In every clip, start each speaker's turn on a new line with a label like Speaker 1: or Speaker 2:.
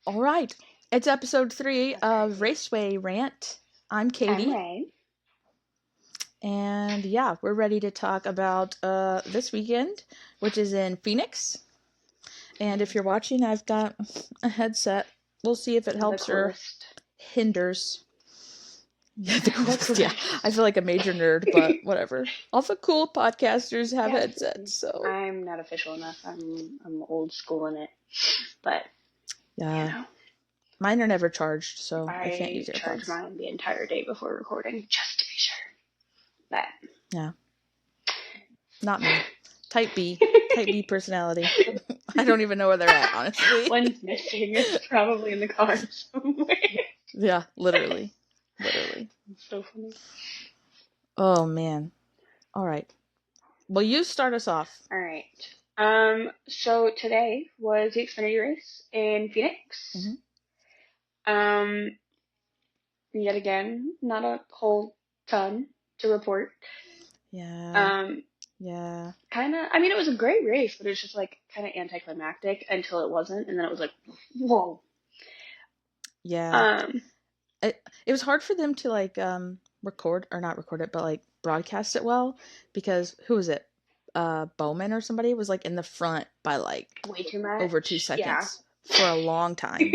Speaker 1: All right. It's episode 3 of Raceway Rant. I'm
Speaker 2: I'm
Speaker 1: Katie.
Speaker 2: Rae.
Speaker 1: And yeah, we're ready to talk about this weekend, which is in Phoenix. And if you're watching, I've got a headset. We'll see if it
Speaker 2: The
Speaker 1: helps or
Speaker 2: coolest.
Speaker 1: hinders. Yeah, the
Speaker 2: The
Speaker 1: coolest. Yeah,
Speaker 2: coolest.
Speaker 1: I feel like a major nerd, but whatever. All the cool podcasters have
Speaker 2: Yeah,
Speaker 1: headsets, so.
Speaker 2: I'm not official enough. I'm old school in it, but
Speaker 1: Yeah, mine are never charged, so I can't
Speaker 2: I
Speaker 1: use
Speaker 2: charge
Speaker 1: AirPods.
Speaker 2: mine the entire day before recording just to be sure. But
Speaker 1: Yeah, not me. Type B personality. I don't even know where they're at, honestly.
Speaker 2: one's missing. It's probably in the car somewhere.
Speaker 1: Yeah, literally.
Speaker 2: It's so funny.
Speaker 1: Oh man. All right. Well, you start us off.
Speaker 2: All right. So today was the Xfinity race in Phoenix. Um, Yet again, not a whole ton to report.
Speaker 1: Yeah.
Speaker 2: Um,
Speaker 1: Yeah.
Speaker 2: I mean, it was a great race, but it was just like kind of anticlimactic until it wasn't, and then it was like, whoa.
Speaker 1: Yeah.
Speaker 2: Um,
Speaker 1: It was hard for them to like record or not record it, but like broadcast it well because who was it? Bowman or somebody was like in the front by like
Speaker 2: Way too
Speaker 1: over 2
Speaker 2: much. Yeah.
Speaker 1: seconds for a long time.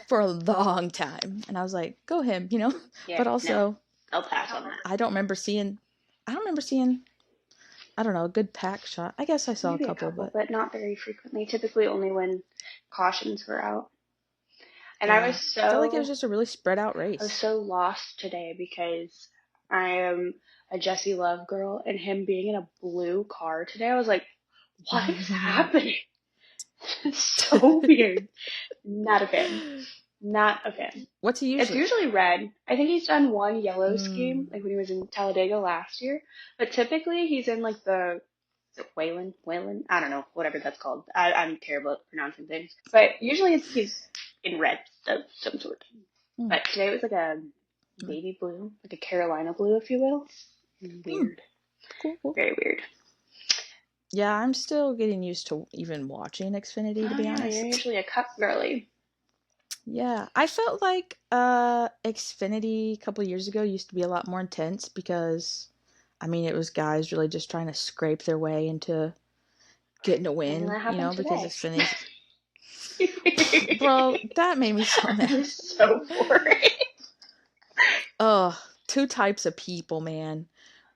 Speaker 1: For a long time. And I was like, go him, you know?
Speaker 2: Yeah,
Speaker 1: But
Speaker 2: no,
Speaker 1: also
Speaker 2: I'll pass on that.
Speaker 1: I don't remember seeing I don't know, a good pack shot. I guess I saw a
Speaker 2: Maybe a
Speaker 1: couple,
Speaker 2: couple,
Speaker 1: but
Speaker 2: but not very frequently. Typically only when cautions were out. And
Speaker 1: yeah. I felt like it was just a really spread out
Speaker 2: I was
Speaker 1: race.
Speaker 2: so lost today because I am a Jesse Love girl, and him being in a blue car today, I was like, what is happening? It's so weird. Not a fan. Not a fan.
Speaker 1: What's he
Speaker 2: It's
Speaker 1: usually?
Speaker 2: usually red. I think he's done one yellow scheme,
Speaker 1: Mm.
Speaker 2: like when he was in Talladega last year. But typically he's in like the is it Whalen? I don't know, whatever that's called. I'm terrible at pronouncing things. But usually he's in red of some sort.
Speaker 1: Mm.
Speaker 2: But today it was like a baby blue, like a Carolina blue, if you will. Weird.
Speaker 1: Cool.
Speaker 2: Very weird.
Speaker 1: Yeah, I'm still getting used to even watching Xfinity, to
Speaker 2: Oh
Speaker 1: be
Speaker 2: yeah, you're
Speaker 1: honest.
Speaker 2: usually a cup girly.
Speaker 1: Yeah, I felt like Xfinity a couple years ago used to be a lot more intense because, I mean, it was guys really just trying to scrape their way into getting a
Speaker 2: And
Speaker 1: win,
Speaker 2: that
Speaker 1: you
Speaker 2: happened
Speaker 1: know, because
Speaker 2: today.
Speaker 1: Xfinity's. Bro, that made me so mad.
Speaker 2: I'm so boring.
Speaker 1: Oh, two types of people, man.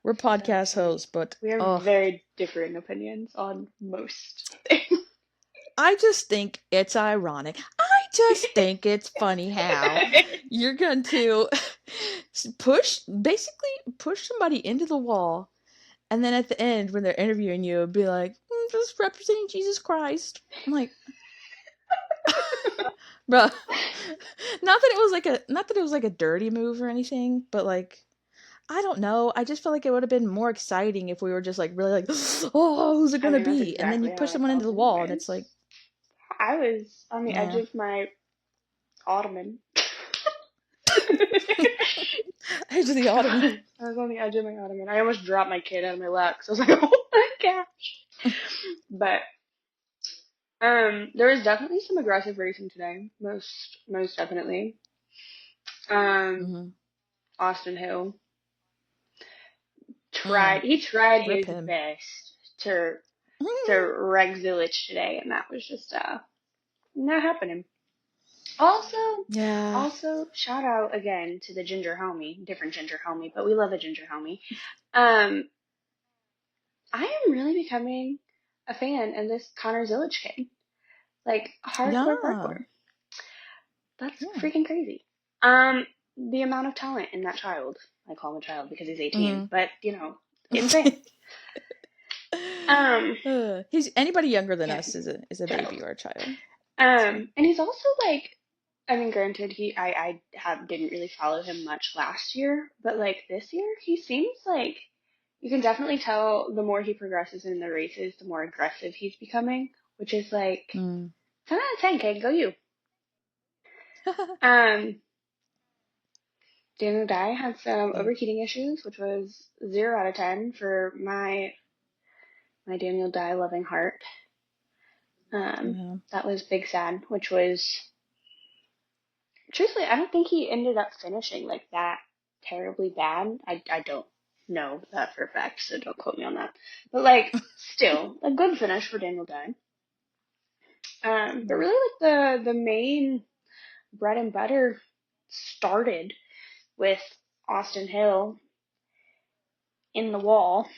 Speaker 1: We're podcast hosts, but
Speaker 2: We have very differing opinions on most things.
Speaker 1: I just think it's ironic. I just think it's funny how you're going to basically push somebody into the wall, and then at the end, when they're interviewing you, be like, just representing Jesus Christ. I'm like, bruh. Not that it was like a dirty move or anything, but like, I don't know. I just felt like it would have been more exciting if we were just like really like, oh, who's it
Speaker 2: I
Speaker 1: gonna
Speaker 2: mean, that's
Speaker 1: be? And then you
Speaker 2: exactly how
Speaker 1: push
Speaker 2: I
Speaker 1: someone into
Speaker 2: felt
Speaker 1: the wall, and
Speaker 2: anyways.
Speaker 1: it's like,
Speaker 2: I was on the edge
Speaker 1: yeah.
Speaker 2: of my ottoman.
Speaker 1: Edge of the ottoman.
Speaker 2: I was on the edge of my ottoman. I almost dropped my kid out of my lap because I was like, oh my gosh. But there was definitely some aggressive racing today. Most definitely.
Speaker 1: Mm-hmm.
Speaker 2: Austin Hill
Speaker 1: Mm.
Speaker 2: tried
Speaker 1: Rip
Speaker 2: his
Speaker 1: him.
Speaker 2: best to wreck Zilich today, and that was just not happening. Also,
Speaker 1: Yeah.
Speaker 2: shout out again to the ginger homie, different ginger homie, but we love a ginger homie. Um, I am really becoming a fan of this Connor Zilich kid. Like
Speaker 1: Yeah.
Speaker 2: hardcore. That's
Speaker 1: Yeah.
Speaker 2: freaking crazy. The amount of talent in that child. I call him a child because he's 18, but insane. Um,
Speaker 1: He's anybody younger than
Speaker 2: yeah,
Speaker 1: us is a
Speaker 2: child.
Speaker 1: baby or a child. So.
Speaker 2: And he's also like, I mean, granted, didn't really follow him much last year, but like this year, he seems like you can definitely tell the more he progresses in the races, the more aggressive he's becoming, which is like 10 out of 10, kid, go you. Um, Daniel Dye had some overheating issues, which was 0 out of 10 for my Daniel Dye loving heart.
Speaker 1: Yeah.
Speaker 2: That was big sad, which was truthfully, I don't think he ended up finishing like that terribly bad. I don't know that for a fact, so don't quote me on that. But like, still a good finish for Daniel Dye. But
Speaker 1: Yeah.
Speaker 2: really, like the main bread and butter started with Austin Hill in the wall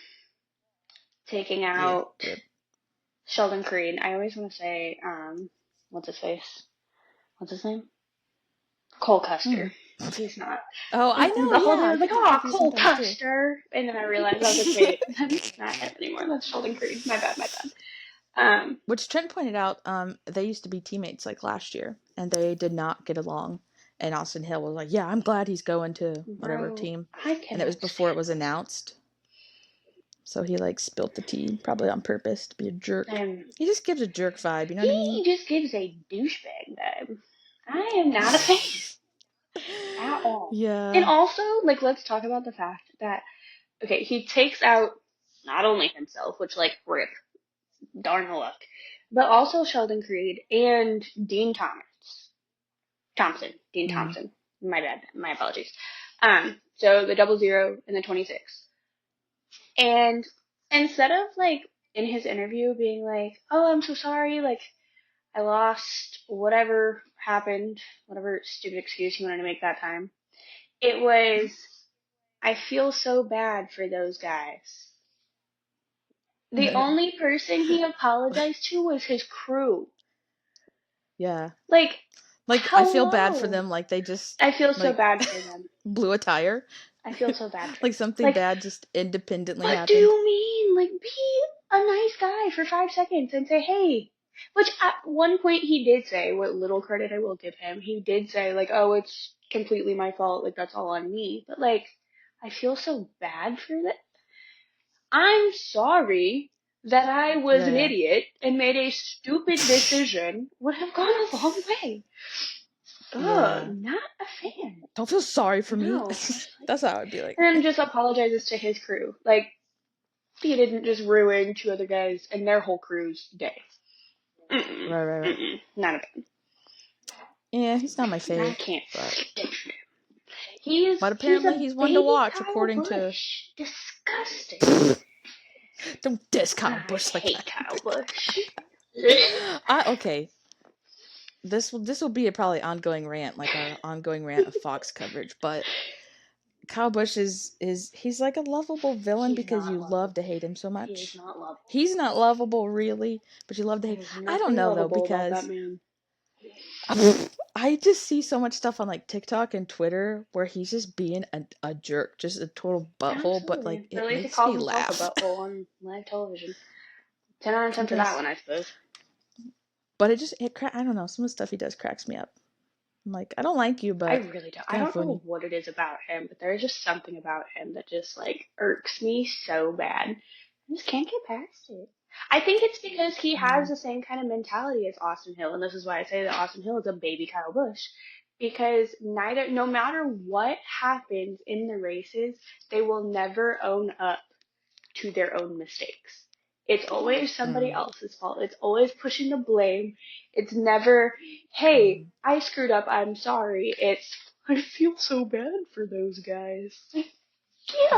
Speaker 2: taking
Speaker 1: Yeah.
Speaker 2: out
Speaker 1: Rip.
Speaker 2: Sheldon Creed. I always want to say, what's his face? What's his name? Cole
Speaker 1: Hmm.
Speaker 2: Custer. He's not.
Speaker 1: Oh, I know.
Speaker 2: The whole
Speaker 1: Yeah,
Speaker 2: day I
Speaker 1: I
Speaker 2: was like,
Speaker 1: get them
Speaker 2: oh,
Speaker 1: confused
Speaker 2: Cole
Speaker 1: sometimes too.
Speaker 2: Custer. And then I realized, I was like, wait, that's not him anymore. That's Sheldon Creed. My bad, my bad.
Speaker 1: Which Trent pointed out, they used to be teammates like last year, and they did not get along. And Austin Hill was like, "Yeah, I'm glad he's going to whatever
Speaker 2: Bro,
Speaker 1: team,"
Speaker 2: I
Speaker 1: and it was
Speaker 2: cannot
Speaker 1: before it
Speaker 2: stand
Speaker 1: was announced. So he like spilt the tea, probably on purpose to be a jerk.
Speaker 2: him.
Speaker 1: He just gives a jerk vibe, you know what I mean?
Speaker 2: He just gives a douchebag vibe. I am not a fan at all. And
Speaker 1: Yeah.
Speaker 2: also, like, let's talk about the fact that, okay, he takes out not only himself, which, like, rip, darn the luck, but also Sheldon Creed and Dean Thompson. Dean
Speaker 1: Mm.
Speaker 2: Thompson. My bad. My apologies. So the 00 and the 26. And instead of, like, in his interview being like, oh, I'm so sorry, like, I lost whatever happened, whatever stupid excuse he wanted to make that time. It was, I feel so bad for those guys. The only person he apologized to was his crew.
Speaker 1: Yeah.
Speaker 2: Like,
Speaker 1: Like I feel bad for
Speaker 2: hello.
Speaker 1: them, like they just
Speaker 2: I feel so
Speaker 1: like
Speaker 2: bad for them.
Speaker 1: blew a tire.
Speaker 2: I feel so bad for
Speaker 1: Like
Speaker 2: them.
Speaker 1: something
Speaker 2: Like,
Speaker 1: bad just independently
Speaker 2: what do
Speaker 1: happened.
Speaker 2: you mean? Like, be a nice guy for 5 seconds and say, hey. Which at one point he did say, what little credit I will give him, he did say, like, oh, it's completely my fault, like, that's all on me. But, like, I feel so bad for that. I'm sorry that I was
Speaker 1: Yeah,
Speaker 2: an
Speaker 1: yeah.
Speaker 2: idiot and made a stupid decision would have gone a long way. Ugh,
Speaker 1: Yeah.
Speaker 2: not a fan.
Speaker 1: Don't feel sorry for me.
Speaker 2: No. I was like,
Speaker 1: That's how I'd be like.
Speaker 2: and then just apologizes to his crew. Like, he didn't just ruin two other guys and their whole crew's day. Mm-mm.
Speaker 1: Right, right, right.
Speaker 2: Mm-mm. Not a fan.
Speaker 1: Yeah, he's not my
Speaker 2: I
Speaker 1: fave,
Speaker 2: can't
Speaker 1: but
Speaker 2: stand him. He's
Speaker 1: apparently
Speaker 2: a
Speaker 1: he's one to
Speaker 2: baby
Speaker 1: watch
Speaker 2: Kyle
Speaker 1: according to.
Speaker 2: Busch. Disgusting.
Speaker 1: Don't diss Kyle
Speaker 2: I
Speaker 1: Busch like
Speaker 2: hate
Speaker 1: that.
Speaker 2: Kyle Busch.
Speaker 1: I okay. This will be a probably ongoing rant, like our ongoing rant of Fox coverage. But Kyle Busch is he's like a lovable villain
Speaker 2: He's
Speaker 1: because
Speaker 2: not
Speaker 1: you love to
Speaker 2: lovable.
Speaker 1: hate him so
Speaker 2: He is
Speaker 1: much.
Speaker 2: not lovable.
Speaker 1: He's not lovable really, but you love to hate.
Speaker 2: There's
Speaker 1: I don't
Speaker 2: nothing
Speaker 1: know though
Speaker 2: lovable about that
Speaker 1: because
Speaker 2: man.
Speaker 1: I just see so much stuff on like TikTok and Twitter where he's just being a jerk, just a total butthole. But like
Speaker 2: Absolutely. Or at
Speaker 1: it
Speaker 2: least he
Speaker 1: makes
Speaker 2: calls
Speaker 1: me
Speaker 2: himself a
Speaker 1: laugh.
Speaker 2: butthole on live television. 10 out of
Speaker 1: He
Speaker 2: 10 for that
Speaker 1: does,
Speaker 2: one, I suppose.
Speaker 1: but I don't know. Some of the stuff he does cracks me up. I'm like, I don't like you,
Speaker 2: I
Speaker 1: but
Speaker 2: really don't.
Speaker 1: it's
Speaker 2: I
Speaker 1: kind of
Speaker 2: don't know
Speaker 1: funny.
Speaker 2: what it is about him, but there's just something about him that just like irks me so bad. I just can't get past it. I think it's because he has
Speaker 1: Yeah.
Speaker 2: the same kind of mentality as Austin Hill, and this is why I say that Austin Hill is a baby Kyle Busch. Because no matter what happens in the races, they will never own up to their own mistakes. It's always somebody
Speaker 1: Mm,
Speaker 2: else's fault. It's always pushing the blame. It's never, hey,
Speaker 1: mm,
Speaker 2: I screwed up. I'm sorry. It's, I feel so bad for those guys. Get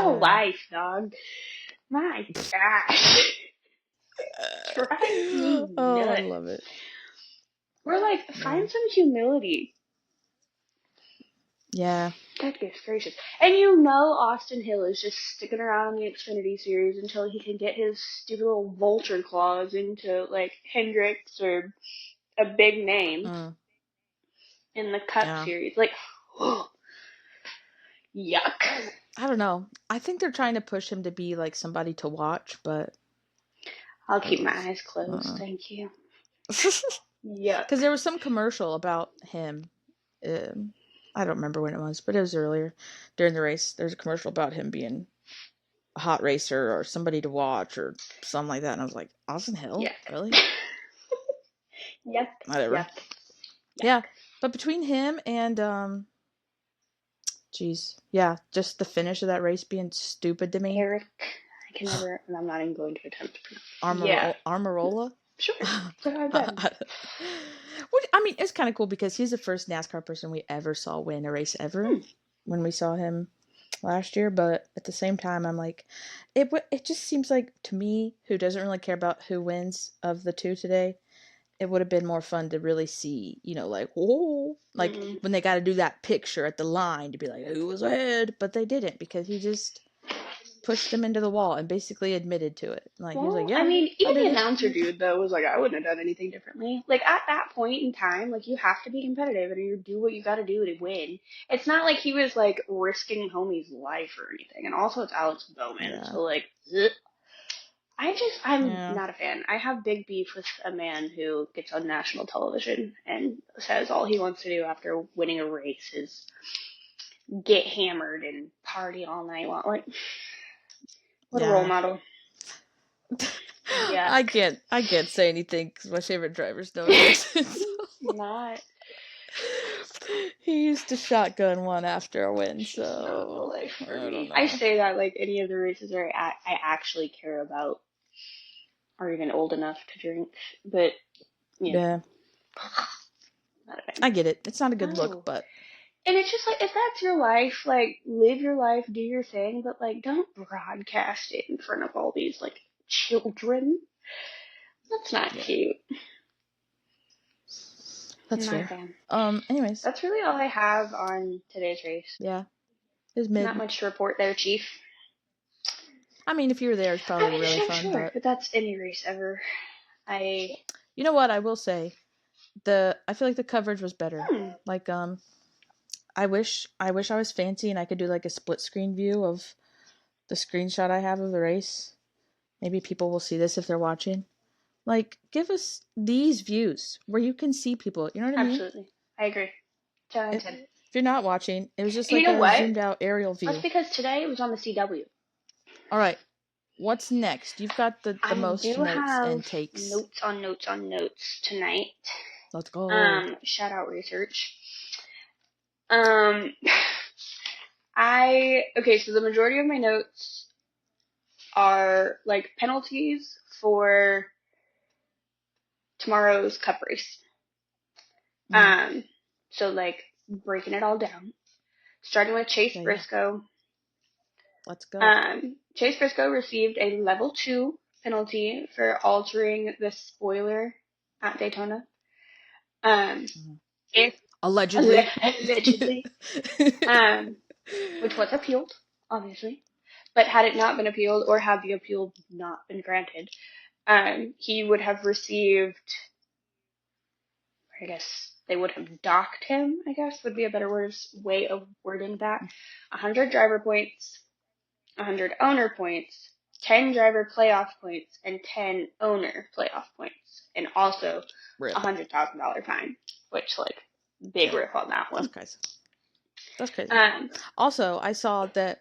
Speaker 2: a
Speaker 1: yeah.
Speaker 2: life, dog. My gosh. Drives me
Speaker 1: Oh, I
Speaker 2: nuts.
Speaker 1: love it.
Speaker 2: We're like,
Speaker 1: Yeah.
Speaker 2: find some humility.
Speaker 1: Yeah.
Speaker 2: Goodness gracious. And you know Austin Hill is just sticking around the Xfinity series until he can get his stupid little vulture claws into, like, Hendricks or a big name
Speaker 1: Mm,
Speaker 2: in the Cup
Speaker 1: yeah.
Speaker 2: series. Like, yuck.
Speaker 1: I don't know. I think they're trying to push him to be like somebody to watch, but
Speaker 2: I'll keep
Speaker 1: ugh,
Speaker 2: my eyes closed,
Speaker 1: uh-uh.
Speaker 2: thank you.
Speaker 1: Because
Speaker 2: Yuck.
Speaker 1: there was some commercial about him. Um, I don't remember when it was, but it was earlier during the race. There's a commercial about him being a hot racer or somebody to watch or something like that. And I was like, Austin Hill?
Speaker 2: Yuck.
Speaker 1: Really?
Speaker 2: Yuck.
Speaker 1: Whatever.
Speaker 2: Yuck.
Speaker 1: Yeah.
Speaker 2: Yuck.
Speaker 1: But between him and, geez, yeah, just the finish of that race being stupid to me.
Speaker 2: Eric. I can never, I'm not even going to attempt to pronounce. Yeah.
Speaker 1: Armorola?
Speaker 2: Sure.
Speaker 1: I
Speaker 2: Go ahead.
Speaker 1: I mean, it's kind of cool because he's the first NASCAR person we ever saw win a race ever
Speaker 2: Hmm.
Speaker 1: when we saw him last year. But at the same time, I'm like, it just seems like to me, who doesn't really care about who wins of the two today, it would have been more fun to really see, like, oh, like
Speaker 2: Mm-mm.
Speaker 1: when they got to do that picture at the line to be like, who was ahead? But they didn't because he just pushed them into the wall and basically admitted to it. Like, he was like,
Speaker 2: Well, I
Speaker 1: yeah,
Speaker 2: mean,
Speaker 1: I
Speaker 2: even
Speaker 1: did
Speaker 2: the
Speaker 1: it.
Speaker 2: announcer dude though was like, I wouldn't have done anything differently. Like at that point in time, like you have to be competitive and you do what you got to do to win. It's not like he was like risking homie's life or anything. And also, it's Alex Bowman,
Speaker 1: Yeah.
Speaker 2: so like, ugh. I'm
Speaker 1: Yeah.
Speaker 2: not a fan. I have big beef with a man who gets on national television and says all he wants to do after winning a race is get hammered and party all night long. Like, what a role
Speaker 1: Yeah.
Speaker 2: model.
Speaker 1: I
Speaker 2: Yuck.
Speaker 1: can't I can't say anything because my favorite driver's no racing.
Speaker 2: Not.
Speaker 1: He used to shotgun one after a win,
Speaker 2: It's just not the
Speaker 1: so
Speaker 2: life for
Speaker 1: I don't
Speaker 2: me. I
Speaker 1: know.
Speaker 2: say that like any of the races I actually care about are even old enough to drink, but you know,
Speaker 1: Yeah,
Speaker 2: not a fan.
Speaker 1: I get it. It's not a good look,
Speaker 2: No.
Speaker 1: but
Speaker 2: And it's just like if that's your life, like live your life, do your thing, but like don't broadcast it in front of all these like children. That's not
Speaker 1: yeah,
Speaker 2: cute.
Speaker 1: that's
Speaker 2: Not a
Speaker 1: fair.
Speaker 2: fan.
Speaker 1: Anyways,
Speaker 2: That's really all I have on today's race.
Speaker 1: yeah, it was
Speaker 2: Not
Speaker 1: mid.
Speaker 2: much to report there, Chief.
Speaker 1: I mean, if you were there, it's
Speaker 2: I
Speaker 1: probably
Speaker 2: mean,
Speaker 1: really
Speaker 2: sure,
Speaker 1: fun,
Speaker 2: sure,
Speaker 1: but
Speaker 2: but that's any race ever. I
Speaker 1: you know what? I will say I feel like the coverage was better.
Speaker 2: hmm,
Speaker 1: Like, I wish I was fancy and I could do like a split screen view of the screenshot I have of the race. Maybe people will see this if they're watching. Like, give us these views where you can see people. You know what I mean?
Speaker 2: absolutely. I agree. 10 out of
Speaker 1: If
Speaker 2: 10.
Speaker 1: you're not watching, it was just
Speaker 2: And you
Speaker 1: like
Speaker 2: know
Speaker 1: a
Speaker 2: what?
Speaker 1: zoomed out aerial
Speaker 2: That's
Speaker 1: view.
Speaker 2: because today it was on the CW.
Speaker 1: All right, what's next? You've got the
Speaker 2: I
Speaker 1: most
Speaker 2: do
Speaker 1: notes
Speaker 2: have
Speaker 1: and takes.
Speaker 2: notes on notes on notes tonight.
Speaker 1: Let's go.
Speaker 2: Shout out research. Um, okay, so the majority of my notes are like penalties for tomorrow's cup race.
Speaker 1: Mm,
Speaker 2: Um, so like breaking it all down, starting with Chase
Speaker 1: yeah, yeah.
Speaker 2: Briscoe.
Speaker 1: Let's go.
Speaker 2: Chase Briscoe received a level 2 penalty for altering the spoiler at Daytona. Um,
Speaker 1: Mhm.
Speaker 2: if
Speaker 1: Allegedly.
Speaker 2: allegedly, um, which was appealed, obviously. But had it not been appealed, or had the appeal not been granted, he would have received, I guess they would have docked him, I guess would be a better way of wording that, 100 driver points, 100 owner points, 10 driver playoff points, and 10 owner playoff points, and also a
Speaker 1: Rip.
Speaker 2: $100,000 fine, which like big
Speaker 1: Yeah,
Speaker 2: rip on that
Speaker 1: that's
Speaker 2: one.
Speaker 1: crazy. That's crazy.
Speaker 2: Um,
Speaker 1: Also, I saw that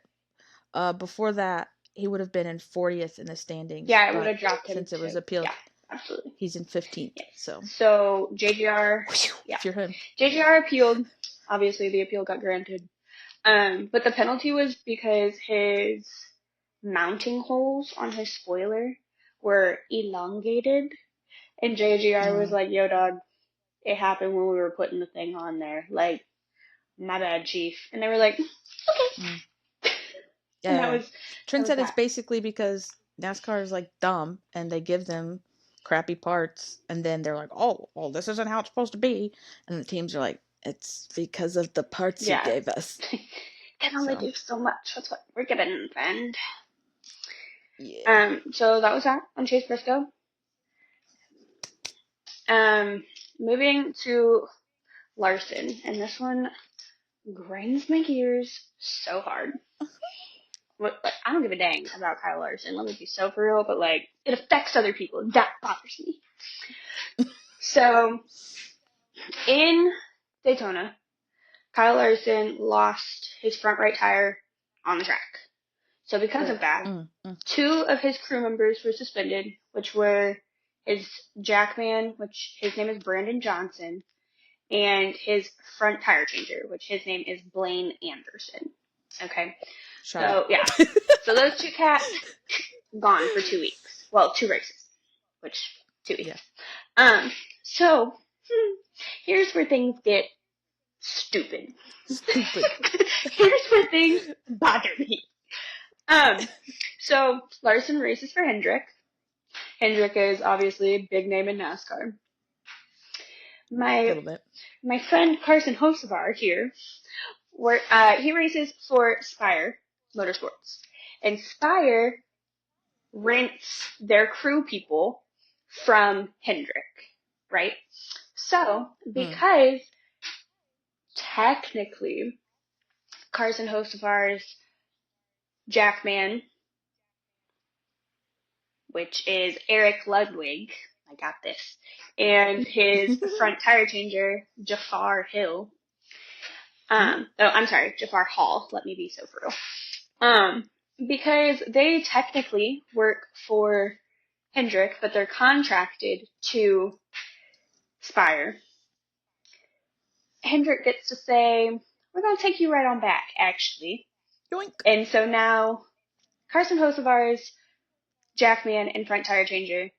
Speaker 1: before that he would have been in 40th in the standings,
Speaker 2: yeah, it would
Speaker 1: but
Speaker 2: have dropped him
Speaker 1: since it was
Speaker 2: to
Speaker 1: appealed,
Speaker 2: yeah, absolutely.
Speaker 1: he's in 15th.
Speaker 2: Yes.
Speaker 1: So,
Speaker 2: So JGR, yeah,
Speaker 1: if you're him,
Speaker 2: JGR appealed. Obviously, the appeal got granted. But the penalty was because his mounting holes on his spoiler were elongated, and JGR was
Speaker 1: mm,
Speaker 2: like, "Yo, dog, it happened when we were putting the thing on there. Like, my bad, chief." And they were like, "Okay,"
Speaker 1: mm.
Speaker 2: and that
Speaker 1: Yeah.
Speaker 2: was
Speaker 1: Trent said it's
Speaker 2: that.
Speaker 1: basically because NASCAR is like dumb and they give them crappy parts and then they're like, oh, well, this isn't how it's supposed to be. And the teams are like, it's because of the parts you
Speaker 2: Yeah,
Speaker 1: gave us.
Speaker 2: can only
Speaker 1: So,
Speaker 2: do so much. That's what we're getting, friend.
Speaker 1: yeah.
Speaker 2: So that was that on Chase Briscoe. Um, moving to Larson, and this one grinds my gears so hard. What, like, I don't give a dang about Kyle Larson. Let me be so for real, but like it affects other people. That bothers me. So in Daytona, Kyle Larson lost his front right tire on the track. So because of that,
Speaker 1: Mm, mm,
Speaker 2: two of his crew members were suspended, which were his jackman, which his name is Brandon Johnson, and his front tire changer, which his name is Blaine Anderson. Okay.
Speaker 1: shut
Speaker 2: So
Speaker 1: up.
Speaker 2: yeah. So those two cats gone for 2 weeks. Well, two races, which 2 weeks.
Speaker 1: Yeah.
Speaker 2: Um. So Here's where things get stupid.
Speaker 1: Stupid.
Speaker 2: Here's where things bother me. Um, so Larson races for Hendrick. Hendrick is obviously a big name in NASCAR.
Speaker 1: A
Speaker 2: My
Speaker 1: little bit.
Speaker 2: my friend Carson Hocevar here, where he races for Spire Motorsports, and Spire rents their crew people from Hendrick, right? So
Speaker 1: Hmm.
Speaker 2: because technically Carson Hocevar's Jackman, which is Eric Ludwig, I got this, and his front tire changer Jafar Hill.
Speaker 1: Hmm?
Speaker 2: Oh, I'm sorry, Jafar Hall. Let me be so brutal. Um, because they technically work for Hendrick, but they're contracted to Spire. Hendrick gets to say, "We're going to take you right on back, actually."
Speaker 1: Yoink.
Speaker 2: And so now Carson Hocevar's Jackman and front tire changer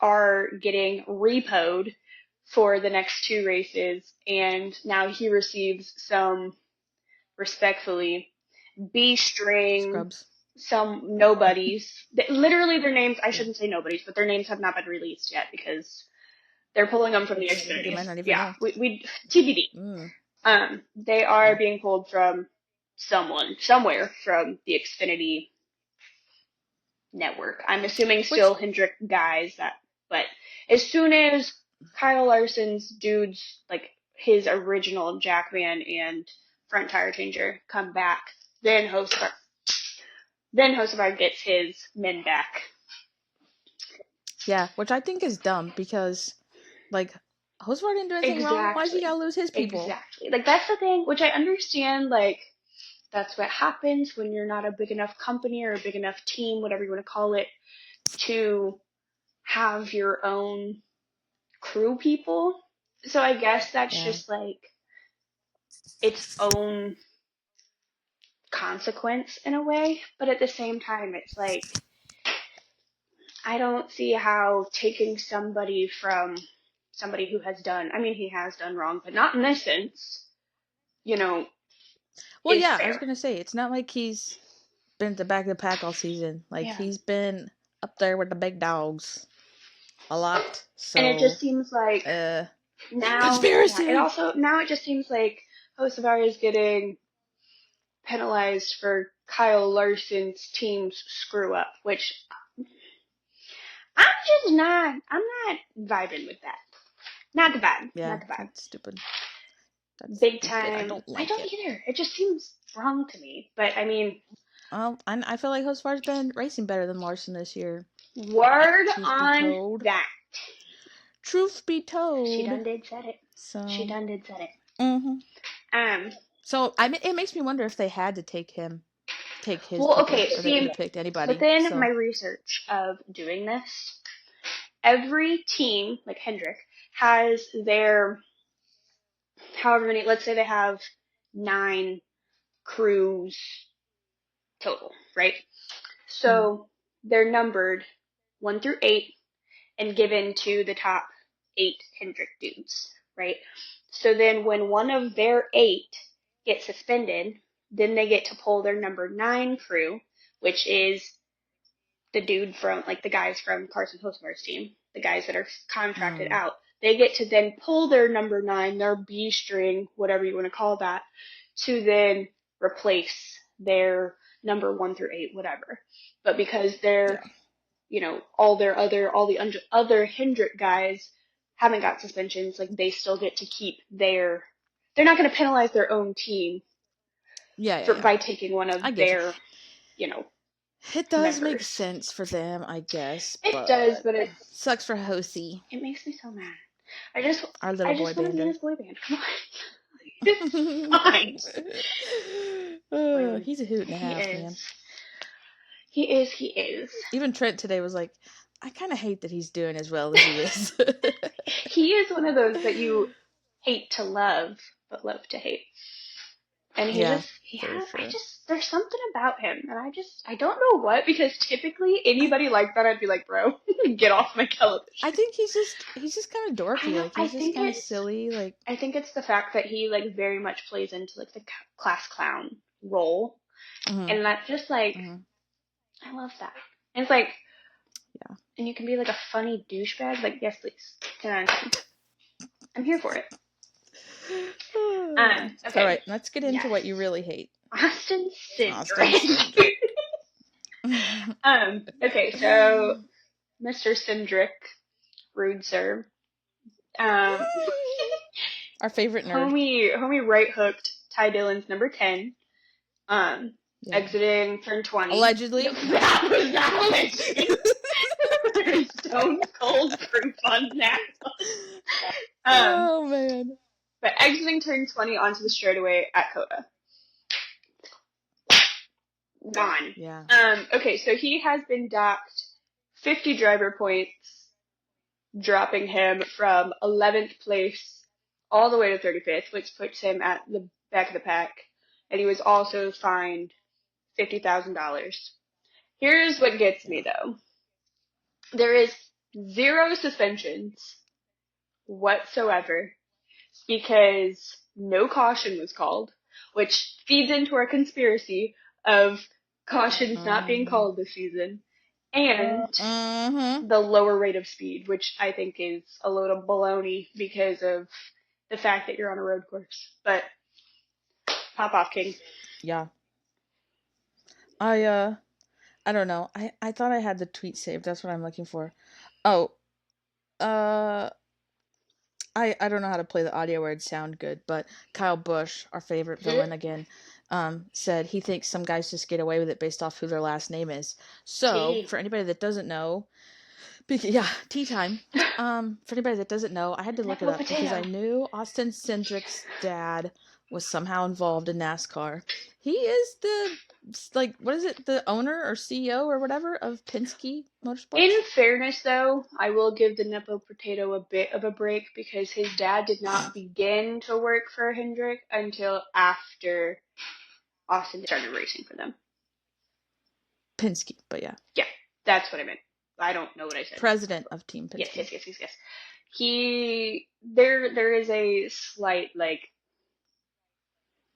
Speaker 2: are getting repoed for the next two races, and now he receives some, respectfully, B string,
Speaker 1: Scrubs.
Speaker 2: some nobodies. Literally, their names, I
Speaker 1: Yeah.
Speaker 2: shouldn't say nobodies, but their names have not been released yet because they're pulling them from the
Speaker 1: They
Speaker 2: Xfinity.
Speaker 1: might not even
Speaker 2: Yeah,
Speaker 1: know.
Speaker 2: we TBD.
Speaker 1: Mm.
Speaker 2: They are
Speaker 1: Yeah.
Speaker 2: being pulled from someone, somewhere from the Xfinity network. I'm assuming
Speaker 1: Which,
Speaker 2: still Hendrick guys but as soon as Kyle Larson's dudes, like his original Jackman and front tire changer, come back, then Hocevar gets his men back.
Speaker 1: yeah, which I think is dumb because, like, Hosvar didn't do anything wrong. Why does he
Speaker 2: Exactly.
Speaker 1: gotta lose his people?
Speaker 2: Exactly. Like that's the thing, which I understand, like that's what happens when you're not a big enough company or a big enough team, whatever you want to call it, to have your own crew people. So I guess that's
Speaker 1: Yeah.
Speaker 2: just like its own consequence in a way. But at the same time, it's like, I don't see how taking somebody from somebody who has done, I mean, he has done wrong, but not in this sense, you know,
Speaker 1: Well,
Speaker 2: is
Speaker 1: yeah, I was
Speaker 2: fair.
Speaker 1: gonna say, it's not like he's been at the back of the pack all season. Like,
Speaker 2: Yeah.
Speaker 1: he's been up there with the big dogs a lot.
Speaker 2: And it just
Speaker 1: So,
Speaker 2: seems like
Speaker 1: uh,
Speaker 2: now, yeah,
Speaker 1: conspiracy!
Speaker 2: now it just seems like Hocevar is getting penalized for Kyle Larson's team's screw up, which I'm not vibing with that. Not the vibe. Not
Speaker 1: Yeah,
Speaker 2: the vibe.
Speaker 1: that's stupid. That's
Speaker 2: Big
Speaker 1: stupid. I
Speaker 2: time.
Speaker 1: don't
Speaker 2: I
Speaker 1: like
Speaker 2: don't
Speaker 1: it.
Speaker 2: either. It just seems wrong to me. But I mean,
Speaker 1: I feel like Hosvar's been racing better than Larson this year.
Speaker 2: word
Speaker 1: Truth be
Speaker 2: on
Speaker 1: told.
Speaker 2: that.
Speaker 1: Truth be
Speaker 2: She
Speaker 1: told.
Speaker 2: done did said it. She
Speaker 1: So,
Speaker 2: done did said it.
Speaker 1: mm-hmm.
Speaker 2: Um.
Speaker 1: So it makes me wonder if they had to take his
Speaker 2: Well,
Speaker 1: people,
Speaker 2: okay.
Speaker 1: or they could
Speaker 2: See,
Speaker 1: have picked anybody.
Speaker 2: within my
Speaker 1: So,
Speaker 2: research of doing this, every team, like Hendrick, has their however many. Let's say they have 9 crews total, right?
Speaker 1: mm,
Speaker 2: So they're numbered 1 through 8 and given to the top 8 Hendrick dudes, right? So then when one of their 8 gets suspended, then they get to pull their number 9 crew, which is the dude from, like the guys from Carson Hocevar's team, the guys that are contracted
Speaker 1: mm,
Speaker 2: out. They get to then pull their number 9, their B string, whatever you want to call that, to then replace their number 1 through 8, whatever. But because they're,
Speaker 1: yeah,
Speaker 2: all the other Hendrick guys haven't got suspensions, like they still get to keep they're not going to penalize their own team
Speaker 1: yeah, yeah,
Speaker 2: for
Speaker 1: yeah.
Speaker 2: by taking one
Speaker 1: I
Speaker 2: of
Speaker 1: get you.
Speaker 2: their, you know,
Speaker 1: It does make
Speaker 2: members.
Speaker 1: sense for them, I guess,
Speaker 2: It does,
Speaker 1: but
Speaker 2: but
Speaker 1: sucks for Hosey,
Speaker 2: it makes me so mad. I just
Speaker 1: our little
Speaker 2: I
Speaker 1: boy
Speaker 2: just want to be in
Speaker 1: bander.
Speaker 2: his boy band. Come on. It's fine. Literally.
Speaker 1: He's a hoot and a
Speaker 2: He
Speaker 1: half,
Speaker 2: is.
Speaker 1: man.
Speaker 2: He is.
Speaker 1: Even Trent today was like, I kind of hate that he's doing as well as he is.
Speaker 2: He is one of those that you hate to love, but love to hate. And
Speaker 1: Yeah,
Speaker 2: he
Speaker 1: for
Speaker 2: has,
Speaker 1: sure.
Speaker 2: there's something about him. And I don't know what, because typically
Speaker 1: I
Speaker 2: anybody like that, I'd be like, bro, get off my
Speaker 1: I
Speaker 2: television.
Speaker 1: think he's just kind of
Speaker 2: I
Speaker 1: dorky.
Speaker 2: know,
Speaker 1: Like he's just kind of silly. Like,
Speaker 2: I think it's the fact that he like very much plays into like the class clown role.
Speaker 1: mhm,
Speaker 2: And that's just like,
Speaker 1: mhm,
Speaker 2: I love that. And it's like,
Speaker 1: yeah.
Speaker 2: and you can be like a funny douchebag. Like, yes, please. 10 out of 10. I'm here for it.
Speaker 1: All
Speaker 2: Okay.
Speaker 1: right, let's get into
Speaker 2: Yes.
Speaker 1: what you really hate.
Speaker 2: Austin
Speaker 1: Austin
Speaker 2: Cindric.
Speaker 1: Cindric.
Speaker 2: Okay, so Mr. Cindric, rude sir. Um,
Speaker 1: Our favorite nerd.
Speaker 2: homie right hooked Ty Dillon's number 10. Um,
Speaker 1: Yeah.
Speaker 2: Exiting turn 20. No,
Speaker 1: Allegedly.
Speaker 2: that was not alleged. There's stone cold proof on that one.
Speaker 1: Oh man.
Speaker 2: But exiting turn 20 onto the straightaway at Coda. Gone.
Speaker 1: Yeah.
Speaker 2: Okay, so he has been docked 50 driver points, dropping him from 11th place all the way to 35th, which puts him at the back of the pack. And he was also fined $50,000. Here's what gets me
Speaker 1: Yeah.
Speaker 2: though. There is zero suspensions whatsoever because no caution was called, which feeds into our conspiracy of cautions not being
Speaker 1: Mhm.
Speaker 2: called this season, and
Speaker 1: Mhm.
Speaker 2: the lower rate of speed, which I think is a load of baloney because of the fact that you're on a road course. But pop off, King.
Speaker 1: Yeah. I I don't know. I thought I had the tweet saved. That's what I'm looking for. Oh, uh I don't know how to play the audio where it'd sound good, but Kyle Busch, our favorite villain again, said he thinks some guys just get away with it based off who their last name is. So,
Speaker 2: T.
Speaker 1: for anybody that doesn't know, yeah, tea time. For anybody that doesn't know, I had to look it
Speaker 2: Nepo
Speaker 1: up because I
Speaker 2: potato.
Speaker 1: knew Austin Cindric's dad was somehow involved in NASCAR. He is the like what is it, the owner or CEO or whatever of Penske
Speaker 2: In
Speaker 1: Motorsports?
Speaker 2: fairness, though, I will give the Nepo Potato a bit of a break because his dad did not begin to work for Hendrick until after Austin started racing for them.
Speaker 1: Penske, but yeah,
Speaker 2: Yeah, that's what I meant. I don't know what I said.
Speaker 1: president of Team
Speaker 2: Yes,
Speaker 1: Penske.
Speaker 2: yes, yes, yes, yes. There is a slight like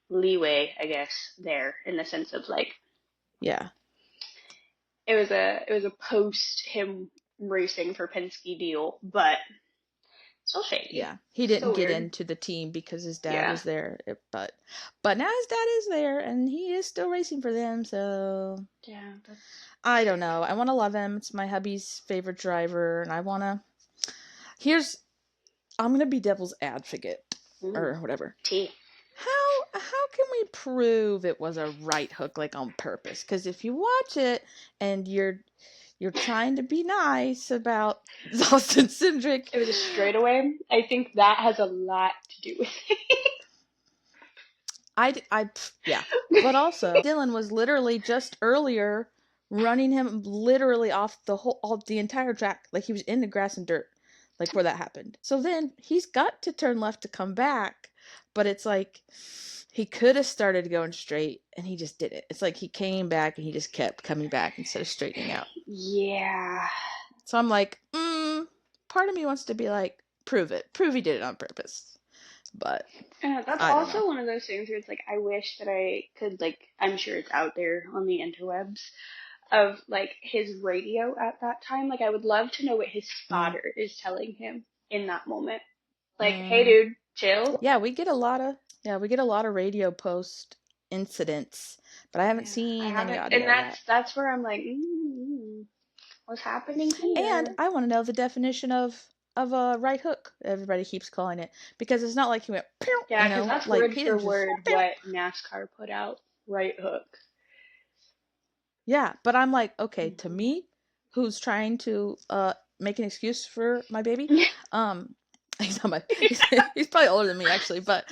Speaker 2: leeway, I guess, there in the sense of like
Speaker 1: Yeah.
Speaker 2: it was a post him racing for Penske deal, but still shady.
Speaker 1: Yeah, he didn't
Speaker 2: Still
Speaker 1: get
Speaker 2: weird.
Speaker 1: into the team because his dad
Speaker 2: Yeah.
Speaker 1: was there, but now his dad is there and he is still racing for them. So
Speaker 2: Yeah, that's
Speaker 1: I don't know. I want to love him. It's my hubby's favorite driver, and I want to. Here's I'm gonna be devil's advocate or whatever.
Speaker 2: tea.
Speaker 1: How can we prove it was a right hook like on purpose? Because if you watch it and you're trying to be nice about Austin Cindric,
Speaker 2: It was a straightaway. I think that has a lot to do with
Speaker 1: yeah.
Speaker 2: it.
Speaker 1: But also, Dylan was literally just earlier running him literally off the entire track. Like he was in the grass and dirt, like where that happened. So then he's got to turn left to come back, but it's like he could have started going straight and he just didn't. It's like he came back and he just kept coming back instead of straightening out.
Speaker 2: Yeah.
Speaker 1: So I'm like, part of me wants to be like, prove it. Prove he did it on purpose. But
Speaker 2: That's
Speaker 1: I don't know.
Speaker 2: also one of those things where it's like I wish that I could like I'm sure it's out there on the interwebs of like his radio at that time. Like I would love to know what his
Speaker 1: Mm,
Speaker 2: spotter is telling him in that moment. Like, hey
Speaker 1: mm-hmm.
Speaker 2: dude, chill.
Speaker 1: Yeah, we get a lot of radio post incidents, but I haven't
Speaker 2: Yeah, I
Speaker 1: seen any
Speaker 2: haven't, and
Speaker 1: audio yet.
Speaker 2: that's where I'm like, what's happening
Speaker 1: And
Speaker 2: here?
Speaker 1: I want to know the definition of a right hook. Everybody keeps calling it because it's not like he went, pew,
Speaker 2: Yeah, because that's
Speaker 1: like
Speaker 2: word
Speaker 1: he
Speaker 2: for
Speaker 1: didn't just
Speaker 2: word
Speaker 1: pew.
Speaker 2: what NASCAR put out. Right hook.
Speaker 1: Yeah, but I'm like, okay, to
Speaker 2: Hmm.
Speaker 1: me, who's trying to make an excuse for my baby, um, he's not my he's probably older than me actually, but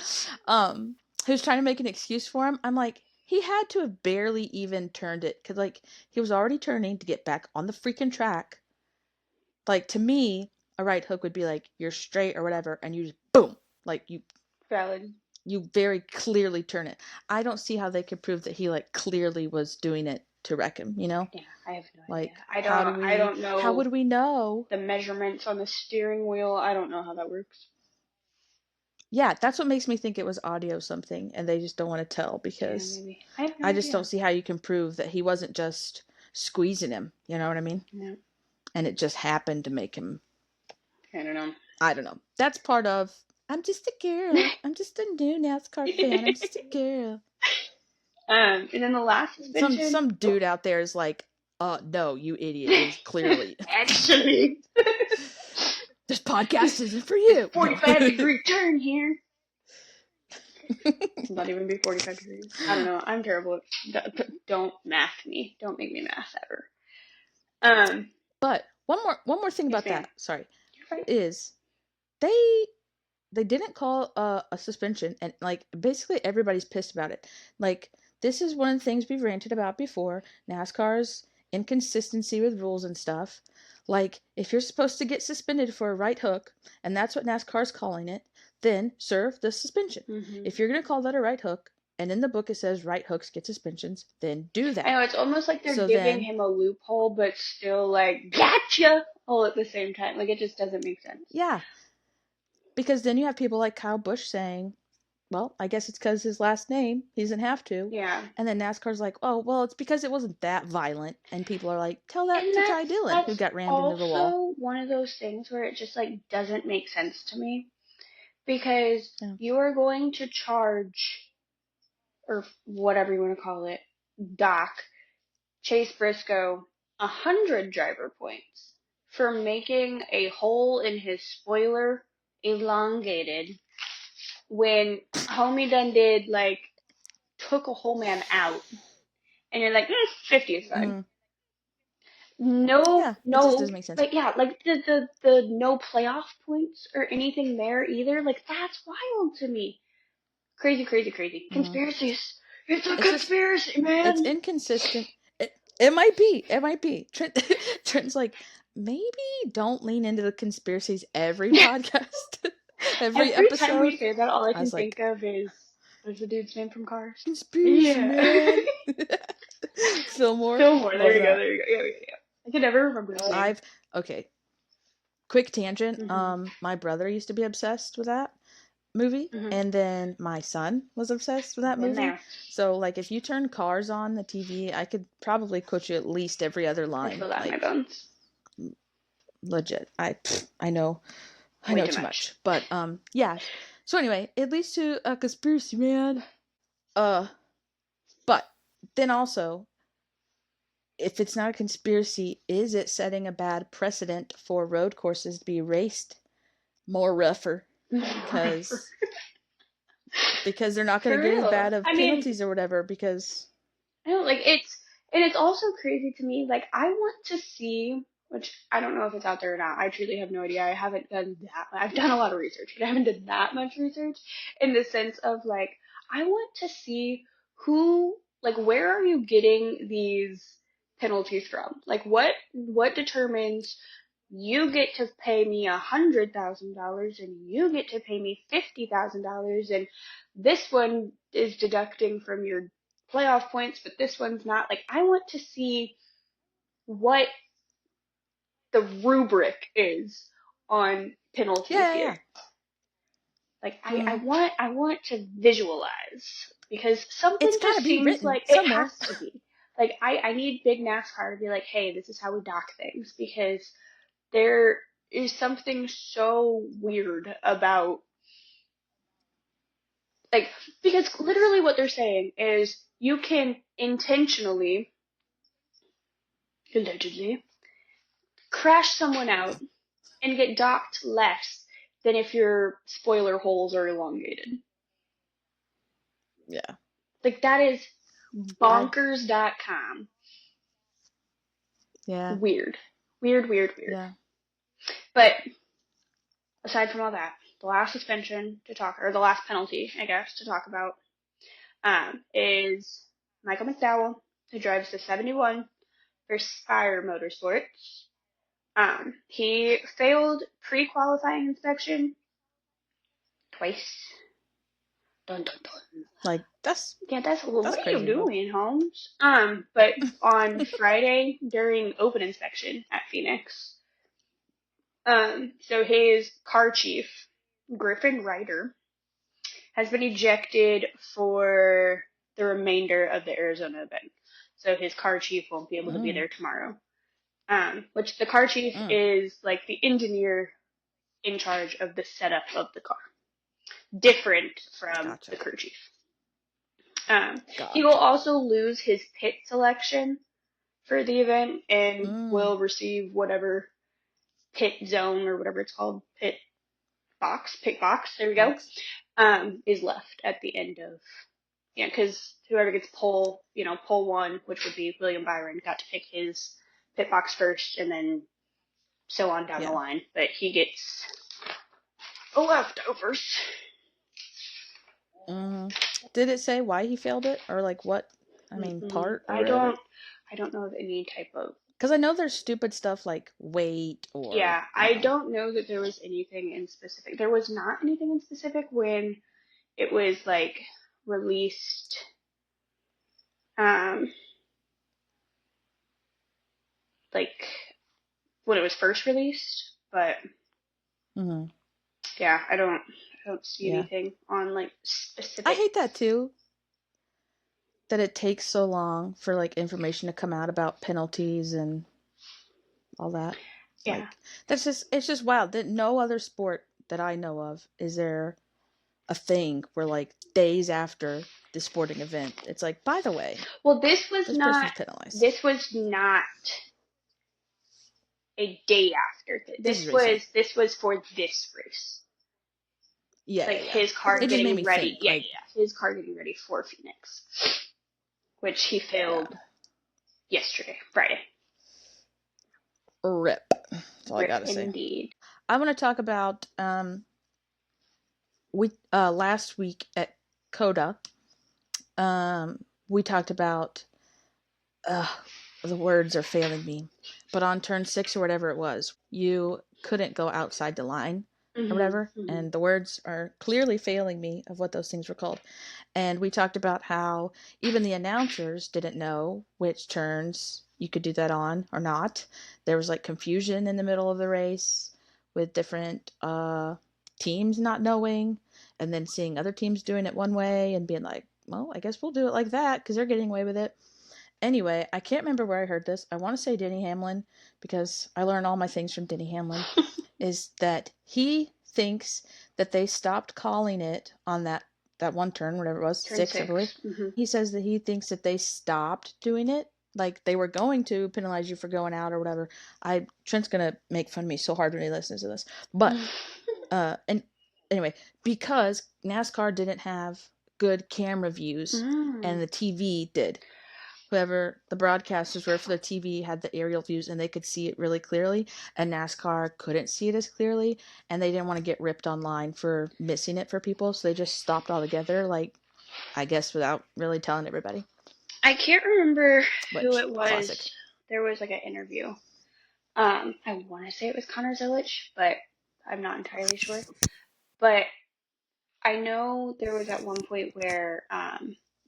Speaker 1: who's trying to make an excuse for him? I'm like, he had to have barely even turned it because like he was already turning to get back on the freaking track. Like to me, a right hook would be like you're straight or whatever, and you just boom, like you
Speaker 2: Valid.
Speaker 1: You very clearly turn it. I don't see how they could prove that he like clearly was doing it to wreck him, you know?
Speaker 2: Yeah, I have no idea.
Speaker 1: Like
Speaker 2: I don't
Speaker 1: how
Speaker 2: know
Speaker 1: would we know?
Speaker 2: the measurements on the steering wheel. I don't know how that works.
Speaker 1: Yeah, that's what makes me think it was audio something and they just don't want to tell
Speaker 2: Yeah,
Speaker 1: because
Speaker 2: maybe. I have no
Speaker 1: I just don't
Speaker 2: idea.
Speaker 1: see how you can prove that he wasn't just squeezing him, you know what I mean?
Speaker 2: No,
Speaker 1: And it just happened to make him,
Speaker 2: I don't know.
Speaker 1: I don't know. That's part of I'm just a girl. I'm just a new NASCAR fan. I'm just a girl.
Speaker 2: And then the last suspension.
Speaker 1: Some
Speaker 2: Oh,
Speaker 1: dude out there is like, no, you idiot. It was clearly
Speaker 2: actually,
Speaker 1: this podcast isn't for
Speaker 2: it's
Speaker 1: you.
Speaker 2: a
Speaker 1: No.
Speaker 2: 45-degree turn here. It's not even be 45 degrees. I don't know. I'm terrible. Don't math me. Don't make me math ever. Um,
Speaker 1: But one more thing
Speaker 2: yes,
Speaker 1: about
Speaker 2: ma'am.
Speaker 1: that, sorry,
Speaker 2: You're fine.
Speaker 1: is they they didn't call a suspension and like basically everybody's pissed about it. Like this is one of the things we've ranted about before, NASCAR's inconsistency with rules and stuff. Like if you're supposed to get suspended for a right hook and that's what NASCAR's calling it, then serve the suspension.
Speaker 2: Hmm.
Speaker 1: If you're going to call that a right hook and in the book it says right hooks get suspensions, then do
Speaker 2: I
Speaker 1: that.
Speaker 2: know it's almost like they're
Speaker 1: So
Speaker 2: giving
Speaker 1: then,
Speaker 2: him a loophole, but still like gotcha all at the same time. Like it just doesn't make sense.
Speaker 1: yeah, because then you have people like Kyle Busch saying, well, I guess it's because his last name, he doesn't have to.
Speaker 2: Yeah,
Speaker 1: And then NASCAR's like, oh, well, it's because it wasn't that violent. And people are like, tell that
Speaker 2: and
Speaker 1: to Ty Dillon, who
Speaker 2: that's
Speaker 1: got rammed into the wall.
Speaker 2: also one of those things where it just like doesn't make sense to me because
Speaker 1: Yeah.
Speaker 2: you are going to charge or whatever you want to call it, Doc Chase Briscoe 100 driver points for making a hole in his spoiler elongated when homie done did like took a whole man out and you're like 50 is fine.
Speaker 1: Mm-hmm.
Speaker 2: No,
Speaker 1: Yeah, it just
Speaker 2: no,
Speaker 1: doesn't make sense.
Speaker 2: like yeah, like the no playoff points or anything there either. Like that's wild to me. Crazy, crazy, crazy.
Speaker 1: Mm-hmm.
Speaker 2: Conspiracies. It's a
Speaker 1: It's just,
Speaker 2: conspiracy,
Speaker 1: it's
Speaker 2: man.
Speaker 1: inconsistent. It might be. It might be. Trent's like, maybe don't lean into the conspiracies every podcast, every
Speaker 2: Every time we
Speaker 1: episode.
Speaker 2: say that, all I
Speaker 1: I
Speaker 2: can
Speaker 1: was
Speaker 2: think
Speaker 1: like,
Speaker 2: of is what's the dude's name from Cars?
Speaker 1: conspiracy,
Speaker 2: Yeah.
Speaker 1: man. Fillmore.
Speaker 2: Fillmore. There
Speaker 1: Love
Speaker 2: you go.
Speaker 1: that.
Speaker 2: There you go. Yeah, yeah, yeah. I can never remember his name.
Speaker 1: I've, okay, quick tangent.
Speaker 2: Mhm.
Speaker 1: My brother used to be obsessed with that movie,
Speaker 2: Mhm.
Speaker 1: and then my son was obsessed with that
Speaker 2: Been
Speaker 1: movie.
Speaker 2: there.
Speaker 1: So like if you turn Cars on the TV, I could probably quote you at least every other
Speaker 2: I
Speaker 1: line.
Speaker 2: feel that in my
Speaker 1: Like
Speaker 2: bones.
Speaker 1: legit. I
Speaker 2: Way
Speaker 1: know
Speaker 2: too
Speaker 1: too
Speaker 2: much.
Speaker 1: much. But yeah. So anyway, it leads to a conspiracy, man. Uh but then also, if it's not a conspiracy, is it setting a bad precedent for road courses to be raced more rougher? Because they're not going
Speaker 2: For
Speaker 1: to get as
Speaker 2: real.
Speaker 1: bad of
Speaker 2: I mean,
Speaker 1: penalties or whatever because
Speaker 2: I know, like it's also crazy to me. Like I want to see, which I don't know if it's out there or not. I truly have no idea. I haven't done that. I've done a lot of research, but I haven't done that much research in the sense of like I want to see who, like, where are you getting these penalties from? Like, what determines you get to pay me $100,000 and you get to pay me $50,000 and this one is deducting from your playoff points, but this one's not. Like, I want to see what the rubric is on penalties
Speaker 1: yeah,
Speaker 2: here.
Speaker 1: yeah.
Speaker 2: Like,
Speaker 1: Mm.
Speaker 2: I want to visualize because something
Speaker 1: It's got to
Speaker 2: just
Speaker 1: be
Speaker 2: seems
Speaker 1: written
Speaker 2: like it has
Speaker 1: somewhere.
Speaker 2: to be. Like, I need big NASCAR to be like, hey, this is how we dock things because there is something so weird about like because literally what they're saying is you can intentionally, allegedly, crash someone out and get docked less than if your spoiler holes are elongated.
Speaker 1: Yeah.
Speaker 2: Like that is
Speaker 1: I
Speaker 2: bonkers.com.
Speaker 1: yeah.
Speaker 2: Weird. Weird, weird, weird.
Speaker 1: Yeah.
Speaker 2: But aside from all that, the last suspension to talk, or the last penalty, I guess, to talk about, is Michael McDowell, who drives the 71 for Spire Motorsports. He failed pre-qualifying inspection twice. Dun, dun, dun.
Speaker 1: Like
Speaker 2: Yeah, what
Speaker 1: that's
Speaker 2: are you
Speaker 1: crazy to me.
Speaker 2: doing, Holmes? But on Friday during open inspection at Phoenix, so his car chief, Griffin Ryder, has been ejected for the remainder of the Arizona event. So his car chief won't be able to be
Speaker 1: Mm,
Speaker 2: there tomorrow. Which the car chief
Speaker 1: mm,
Speaker 2: is like the engineer in charge of the setup of the car, different from the
Speaker 1: gotcha.
Speaker 2: crew chief. He will
Speaker 1: Gotcha.
Speaker 2: also lose his pit selection for the event and
Speaker 1: Mm,
Speaker 2: will receive whatever pit zone or whatever it's called, pit box, there we go,
Speaker 1: box.
Speaker 2: is left at the end of, yeah, because whoever gets pole one, which would be William Byron, got to pick his pit box first and then so on down the
Speaker 1: Yeah.
Speaker 2: line. But he gets the leftovers.
Speaker 1: Mm. Did it say why he failed it or like what? I mean,
Speaker 2: Mm-mm.
Speaker 1: part or whatever.
Speaker 2: I don't know of any type of.
Speaker 1: Because I know there's stupid stuff like weight or
Speaker 2: Yeah,
Speaker 1: I don't
Speaker 2: I
Speaker 1: know.
Speaker 2: don't know that there was anything in specific. There was not anything in specific when it was like released. Um, like when it was first released, but
Speaker 1: Hmm.
Speaker 2: yeah, I don't see
Speaker 1: Yeah.
Speaker 2: anything on like
Speaker 1: I hate that
Speaker 2: specifics.
Speaker 1: too. That it takes so long for like information to come out about penalties and all that.
Speaker 2: Yeah.
Speaker 1: Like it's just wild that no other sport that I know of is there a thing where like days after the sporting event, it's like, by the way,
Speaker 2: Well,
Speaker 1: this person's penalized.
Speaker 2: this was not a day after.
Speaker 1: This is recent.
Speaker 2: This was for this race.
Speaker 1: Yeah,
Speaker 2: Like
Speaker 1: yeah, yeah.
Speaker 2: his car
Speaker 1: It just made
Speaker 2: getting
Speaker 1: me
Speaker 2: ready.
Speaker 1: think,
Speaker 2: Yeah,
Speaker 1: like,
Speaker 2: yeah, yeah. His car getting ready for Phoenix, which he
Speaker 1: yeah,
Speaker 2: failed yesterday, Friday.
Speaker 1: rip. That's all I
Speaker 2: Rip
Speaker 1: gotta say.
Speaker 2: indeed.
Speaker 1: I want to talk about we last week at Coda. We talked about uh, the words are failing me, but on turn 6 or whatever it was, you couldn't go outside the line or
Speaker 2: Mhm.
Speaker 1: whatever,
Speaker 2: Mhm.
Speaker 1: and the words are clearly failing me of what those things were called. And we talked about how even the announcers didn't know which turns you could do that on or not. There was like confusion in the middle of the race with different teams not knowing, and then seeing other teams doing it one way and being like, well, I guess we'll do it like that because they're getting away with it. Anyway, I can't remember where I heard this. I want to say Denny Hamlin because I learn all my things from Denny Hamlin. Is that he thinks that they stopped calling it on that one turn, whatever it was,
Speaker 2: Turn
Speaker 1: 6, I believe.
Speaker 2: 6. Mhm.
Speaker 1: He says that he thinks that they stopped doing it, like they were going to penalize you for going out or whatever. I Trent's gonna make fun of me so hard when he listens to this, but and anyway, because NASCAR didn't have good camera views
Speaker 2: Mm.
Speaker 1: and the TV did, whoever the broadcasters were for the TV had the aerial views and they could see it really clearly, and NASCAR couldn't see it as clearly, and they didn't want to get ripped online for missing it for people, so they just stopped altogether, like I guess without really telling everybody.
Speaker 2: I can't remember who
Speaker 1: Which
Speaker 2: it
Speaker 1: classic.
Speaker 2: was. There was like an interview. I want to say it was Connor Zilic, but I'm not entirely sure. But I know there was at one point where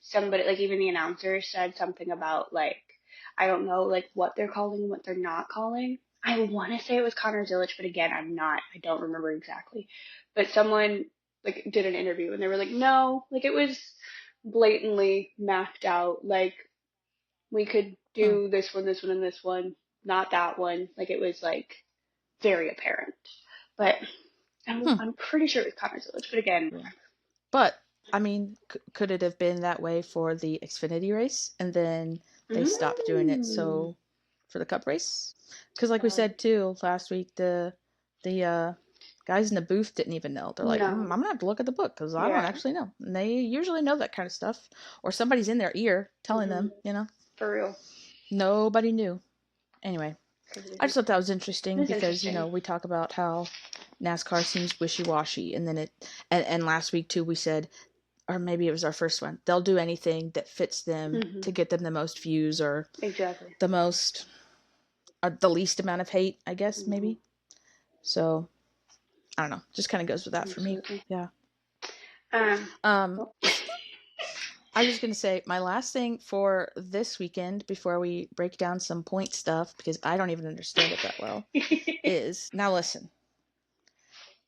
Speaker 2: somebody, like even the announcer, said something about like I don't know like what they're calling, what they're not calling. I want to say it was Connor Zilic, but again, I don't remember exactly. But someone like did an interview and they were like, no, like it was blatantly mapped out. Like we could
Speaker 1: Hmm.
Speaker 2: do this one, and this one, not that one. Like it was like very apparent. But
Speaker 1: Hmm.
Speaker 2: I'm pretty sure it was Connor Zilic. But again,
Speaker 1: Yeah. But I mean, could it have been that way for the Xfinity race, and then they stopped doing it
Speaker 2: mm,
Speaker 1: so for the Cup race? Because like we
Speaker 2: valid.
Speaker 1: said too last week, the guys in the booth didn't even know. They're like, I'm
Speaker 2: No.
Speaker 1: gonna have to look at the book because I don't
Speaker 2: Yeah.
Speaker 1: actually know. And they usually know that kind of stuff, or somebody's in their ear telling
Speaker 2: Mhm.
Speaker 1: them. You know,
Speaker 2: For real.
Speaker 1: nobody knew. Anyway, I just
Speaker 2: Crazy.
Speaker 1: thought that was interesting
Speaker 2: That's
Speaker 1: because
Speaker 2: interesting.
Speaker 1: we talk about how NASCAR seems wishy-washy, and then and last week too we said, or maybe it was our first one, they'll do anything that fits them
Speaker 2: Mhm.
Speaker 1: to get them the most views or
Speaker 2: Exactly.
Speaker 1: the most the least amount of hate, I guess,
Speaker 2: Mhm.
Speaker 1: maybe. So I don't know, just kind of goes with that for me.
Speaker 2: Absolutely.
Speaker 1: Yeah. Um,
Speaker 2: Well.
Speaker 1: I was just gonna say my last thing for this weekend before we break down some point stuff because I don't even understand it that well is now listen.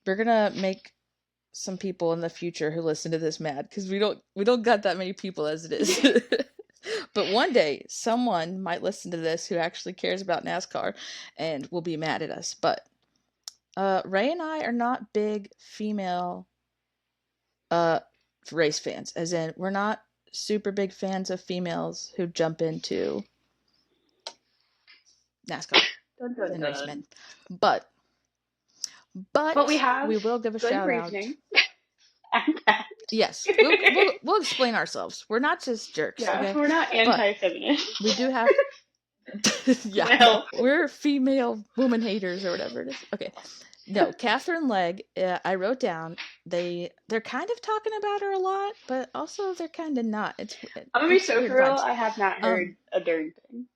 Speaker 1: We're gonna make some people in the future who listen to this mad because we don't got that many people as it is. But one day someone might listen to this who actually cares about NASCAR and will be mad at us. But Ray and I are not big female uh race fans, as in we're not super big fans of females who jump into NASCAR
Speaker 2: Dun, dun,
Speaker 1: and race
Speaker 2: dun.
Speaker 1: men. But
Speaker 2: But we
Speaker 1: but
Speaker 2: have
Speaker 1: we will give a
Speaker 2: good
Speaker 1: shout out.
Speaker 2: reasoning and that.
Speaker 1: Yes, we'll explain ourselves. We're not just jerks,
Speaker 2: Yeah,
Speaker 1: okay?
Speaker 2: we're not
Speaker 1: But
Speaker 2: anti-feminist.
Speaker 1: we do have yeah, no.
Speaker 2: Well,
Speaker 1: We're female woman haters or whatever it is. Okay. No, Catherine Legg, I wrote down they're kind of talking about her a lot, but also they're kind of not.
Speaker 2: I'm gonna be
Speaker 1: It's
Speaker 2: so
Speaker 1: weird
Speaker 2: for real.
Speaker 1: vibes.
Speaker 2: I have not
Speaker 1: Um
Speaker 2: heard a darn thing.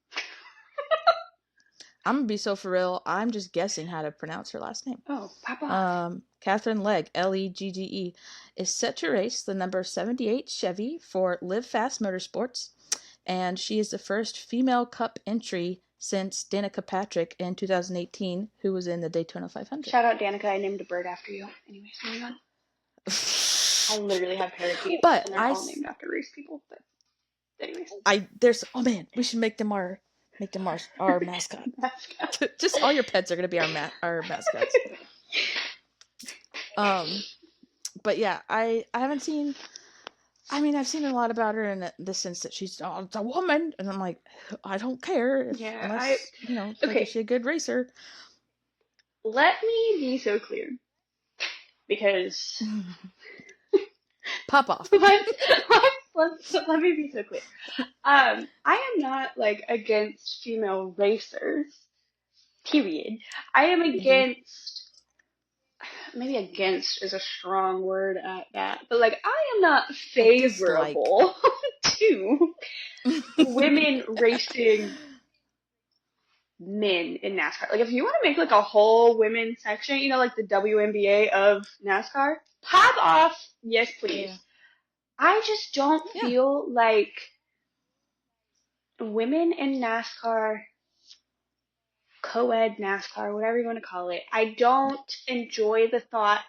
Speaker 1: I'm gonna be so for real. I'm just guessing how to pronounce her last name.
Speaker 2: Oh, pop off.
Speaker 1: Catherine Legg, Legge, is set to race the number 78 Chevy for Live Fast Motorsports, and she is the first female Cup entry since Danica Patrick in 2018, who was in the Daytona 500.
Speaker 2: Shout out Danica. I named a bird after you. Anyways, moving on. I literally have parakeets,
Speaker 1: But
Speaker 2: and they're all named after race people. But anyways,
Speaker 1: there's oh man, we should make them our mascot.
Speaker 2: mascot.
Speaker 1: Just all your pets are gonna be our mascots. Um, but yeah, I haven't seen. I mean, I've seen a lot about her in the sense that she's it's a woman, and I'm like, I don't care if
Speaker 2: Yeah,
Speaker 1: unless like is
Speaker 2: okay.
Speaker 1: she a good racer?
Speaker 2: Let me be so clear because
Speaker 1: Pop off.
Speaker 2: let me be so clear. I am not like against female racers. Period. I am
Speaker 1: Indeed.
Speaker 2: against. Maybe against is a strong word at that, but like I am not
Speaker 1: A dislike.
Speaker 2: favorable to women racing men in NASCAR. Like if you want to make like a whole women section, like the WNBA of NASCAR, pop off. Yes, please.
Speaker 1: Yeah.
Speaker 2: I just don't
Speaker 1: Yeah.
Speaker 2: feel like women in NASCAR, co-ed NASCAR, whatever you want to call it, I don't enjoy the thought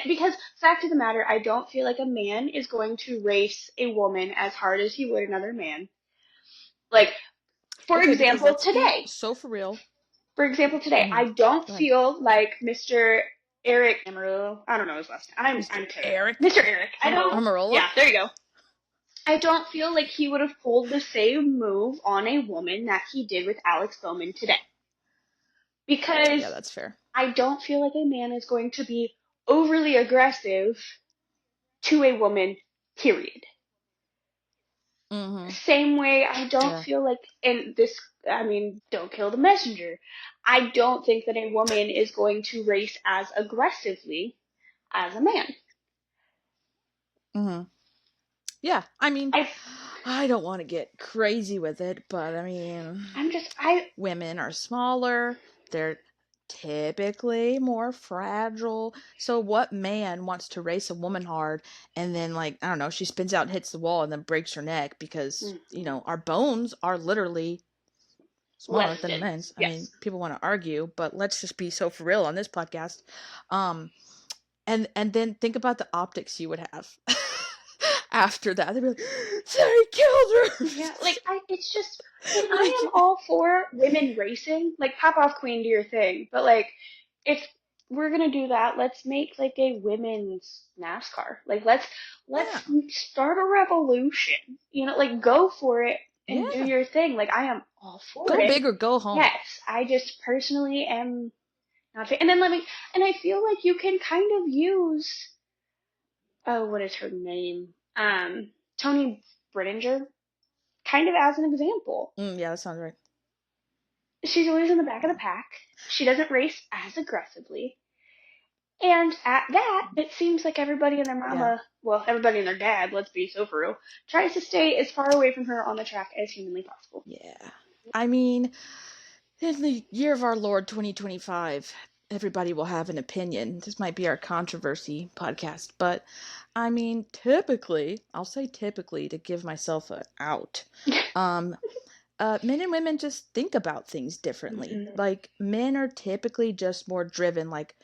Speaker 2: because fact of the matter, I don't feel like a man is going to race a woman as hard as he would another man. Like, for
Speaker 1: Okay, because
Speaker 2: example,
Speaker 1: let's be
Speaker 2: today.
Speaker 1: so for real.
Speaker 2: For example, today,
Speaker 1: Mm-hmm.
Speaker 2: I don't
Speaker 1: Go ahead.
Speaker 2: feel like Mr. Eric Amarillo. I don't know his last name.
Speaker 1: Mr.
Speaker 2: I'm terrible.
Speaker 1: Eric
Speaker 2: Mr. Eric. I don't.
Speaker 1: Amarola.
Speaker 2: Yeah, there you go. I don't feel like he would have pulled the same move on a woman that he did with Alex Bowman today. Because
Speaker 1: Yeah, that's fair.
Speaker 2: I don't feel like a man is going to be overly aggressive to a woman, period.
Speaker 1: Mm-hmm.
Speaker 2: Same way I don't
Speaker 1: Yeah.
Speaker 2: feel like, don't kill the messenger. I don't think that a woman is going to race as aggressively as a man.
Speaker 1: Mm-hmm. Yeah. I mean,
Speaker 2: I,
Speaker 1: I don't want to get crazy with it, but I mean,
Speaker 2: I,
Speaker 1: women are smaller. They're typically more fragile. So what man wants to race a woman hard and then like, I don't know, she spins out and hits the wall and then breaks her neck because,
Speaker 2: mm-hmm.
Speaker 1: our bones are literally smaller
Speaker 2: Less
Speaker 1: than
Speaker 2: than,
Speaker 1: men's. I mean,
Speaker 2: yes.
Speaker 1: people want to argue, but let's just be so for real on this podcast. Um and then think about the optics you would have after that. They'd be like, they killed her.
Speaker 2: Yeah, it's just, and I am all for women racing. Like, pop off, queen, do your thing. But, like, if we're gonna do that, let's make, like, a women's NASCAR. Like, let's
Speaker 1: Yeah.
Speaker 2: start a revolution. Like, go for it and do
Speaker 1: Yeah.
Speaker 2: your thing. Like, I am all for
Speaker 1: Go
Speaker 2: it.
Speaker 1: big or go home.
Speaker 2: Yes, I just personally am not. And then and I feel like you can kind of use, oh, what is her name? Tony Brittinger kind of as an example.
Speaker 1: Yeah, that sounds right.
Speaker 2: She's always in the back of the pack. She doesn't race as aggressively. And at that, it seems like everybody and their
Speaker 1: Yeah.
Speaker 2: mama, well, everybody and their dad, let's be so for real, tries to stay as far away from her on the track as humanly possible.
Speaker 1: Yeah. I mean, in the year of our Lord 2025, everybody will have an opinion. This might be our controversy podcast, but I mean, typically, I'll say typically to give myself a out. Um, Men and women just think about things differently.
Speaker 2: Hmm.
Speaker 1: Like men are typically just more driven, like